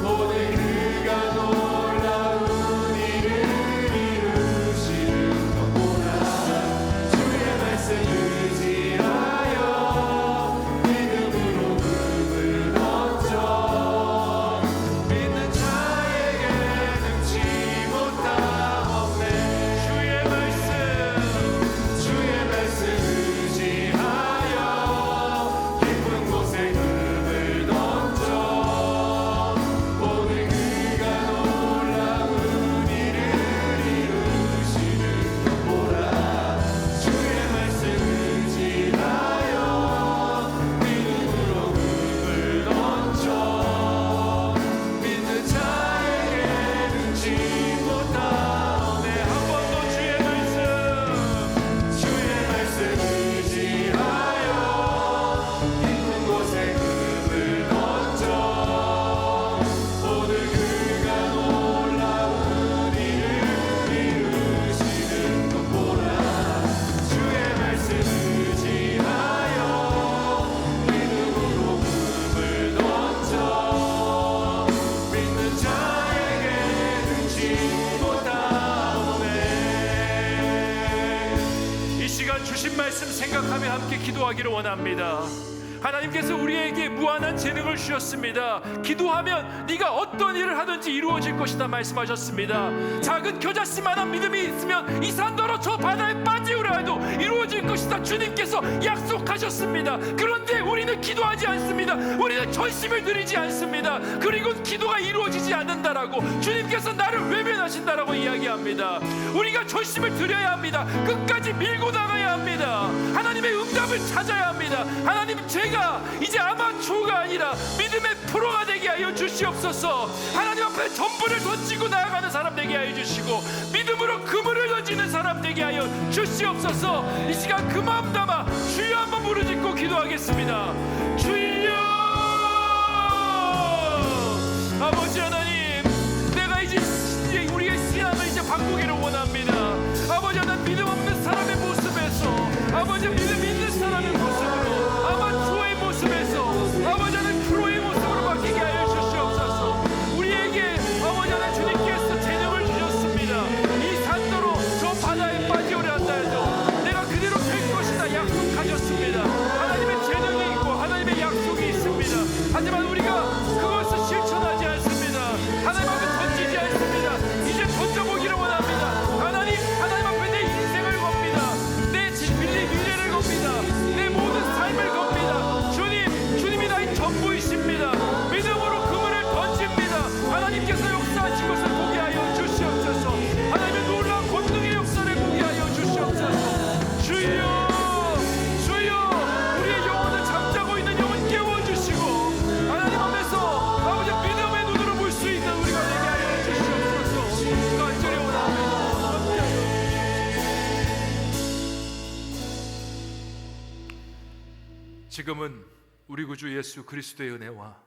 오늘 그가 놀라운 일을 이루시는 것 보라. 주의 말씀 의지하여 믿음으로 금을 던져 믿는 자에게 능치 못함 없네. 주의 말씀 의지하여 깊은 곳에 금을 던져 오늘 그가 놀라운 일을 이루시는 것 보라. 주의 말씀 의지하여 믿음으로 금을 던져 믿는 자에게 능치 못함 없네. 한 번 더 주의 말씀 의지하여 깊은 곳에 금을 던져 오늘 그가 놀라운 일을 이루시는 것 보라. 주의 말씀 의지하여 믿음으로 금을 던져 믿는 자에게 능치 못함 없네. 이 시간 주신 말씀 생각하며 함께 기도하기를 원합니다. 하나님께서 우리에게 무한한 재능을 주셨습니다. 기도하면 네가 어떤 일을 하든지 이루어질 것이다 말씀하셨습니다. 작은 겨자씨만한 믿음이 있으면 이 산더러 저 바다에 빠지우라 해도 이루어질 것이다 주님께서 약속하셨습니다. 그런데 우리는 기도하지 않습니다. 우리는 전심을 드리지 않습니다. 그리고 기도가 이루어지지 않는다라고 주님께서 나를 외면하신다라고 이야기합니다. 우리가 전심을 드려야 합니다. 끝까지 밀고 나가야 합니다. 하나님의 응답을 찾아야 합니다. 하나님, 제가 이제 아마추어가 아니라 믿음의 프로가 되게 하여 주시옵소서. 하나님 앞에 전부를 던지고 나아가는 사람 되게 하여 주시고 믿음으로 그물을 던지는 사람 되게 하여 주시옵소서. 이 시간 그 마음 담아 주여 한번 부르짖고 기도하겠습니다. 주여, 아버지 하나님, 내가 이제 우리의 신앙을 이제 바꾸기를 원합니다. 아버지, 난 믿음 없는 사람의 모습에서, 아버지, 믿음 있는 사람의 모습으로, 아마추어의 모습에서, 아버지, 는 프로의 모습으로 바뀌게 하여 주시옵소서. 우리에게 아버지 하나님 주님께서 재능을 주셨습니다. 이 산더러 저 바다에 빠지오려 한다 해도 내가 그대로 될 것이다 약속하셨습니다. 하나님의 재능이 있고 하나님의 약속이 있습니다. 하지만 우리가 그것을 실천하지 않습니다. 하나님 앞에 던지지 않습니다. 이제 던져보기를 원합니다. 하나님 앞에 내 인생을 겁니다. 내 미래를 겁니다. 내 모든 삶을 겁니다. 주님이 나의 전부이십니다. 믿음으로 그물을 던집니다. 하나님께서 역사하신 것을 보게 하여 주시옵소서. 하나님의 놀라운 권능의 역사를 보게 하여 주시옵소서. 주여, 우리의 영혼을 잠자고 있는 영혼 깨워주시고 하나님 앞에서 아버지 믿음의 눈으로 볼 수 있는 우리가 되게 하여 주시옵소서. 간절히 원합니다. 지금은 우리 구주 예수 그리스도의 은혜와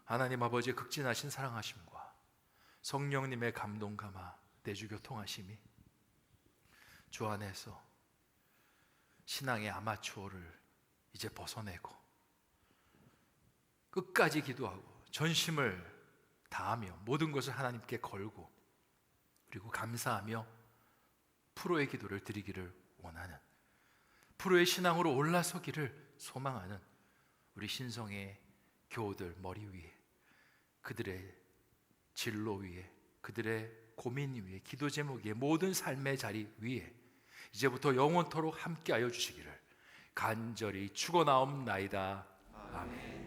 하나님 아버지의 극진하신 사랑하심과 성령님의 감동 감화 내주 교통하심이 주 안에서 신앙의 아마추어를 이제 벗어내고 끝까지 기도하고 전심을 다하며 모든 것을 하나님께 걸고 그리고 감사하며 프로의 기도를 드리기를 원하는, 프로의 신앙으로 올라서기를 소망하는 우리 신성의 교우들 머리 위에, 그들의 진로 위에, 그들의 고민 위에, 기도 제목 위에, 모든 삶의 자리 위에 이제부터 영원토록 함께하여 주시기를 간절히 축원하옵나이다. 아멘.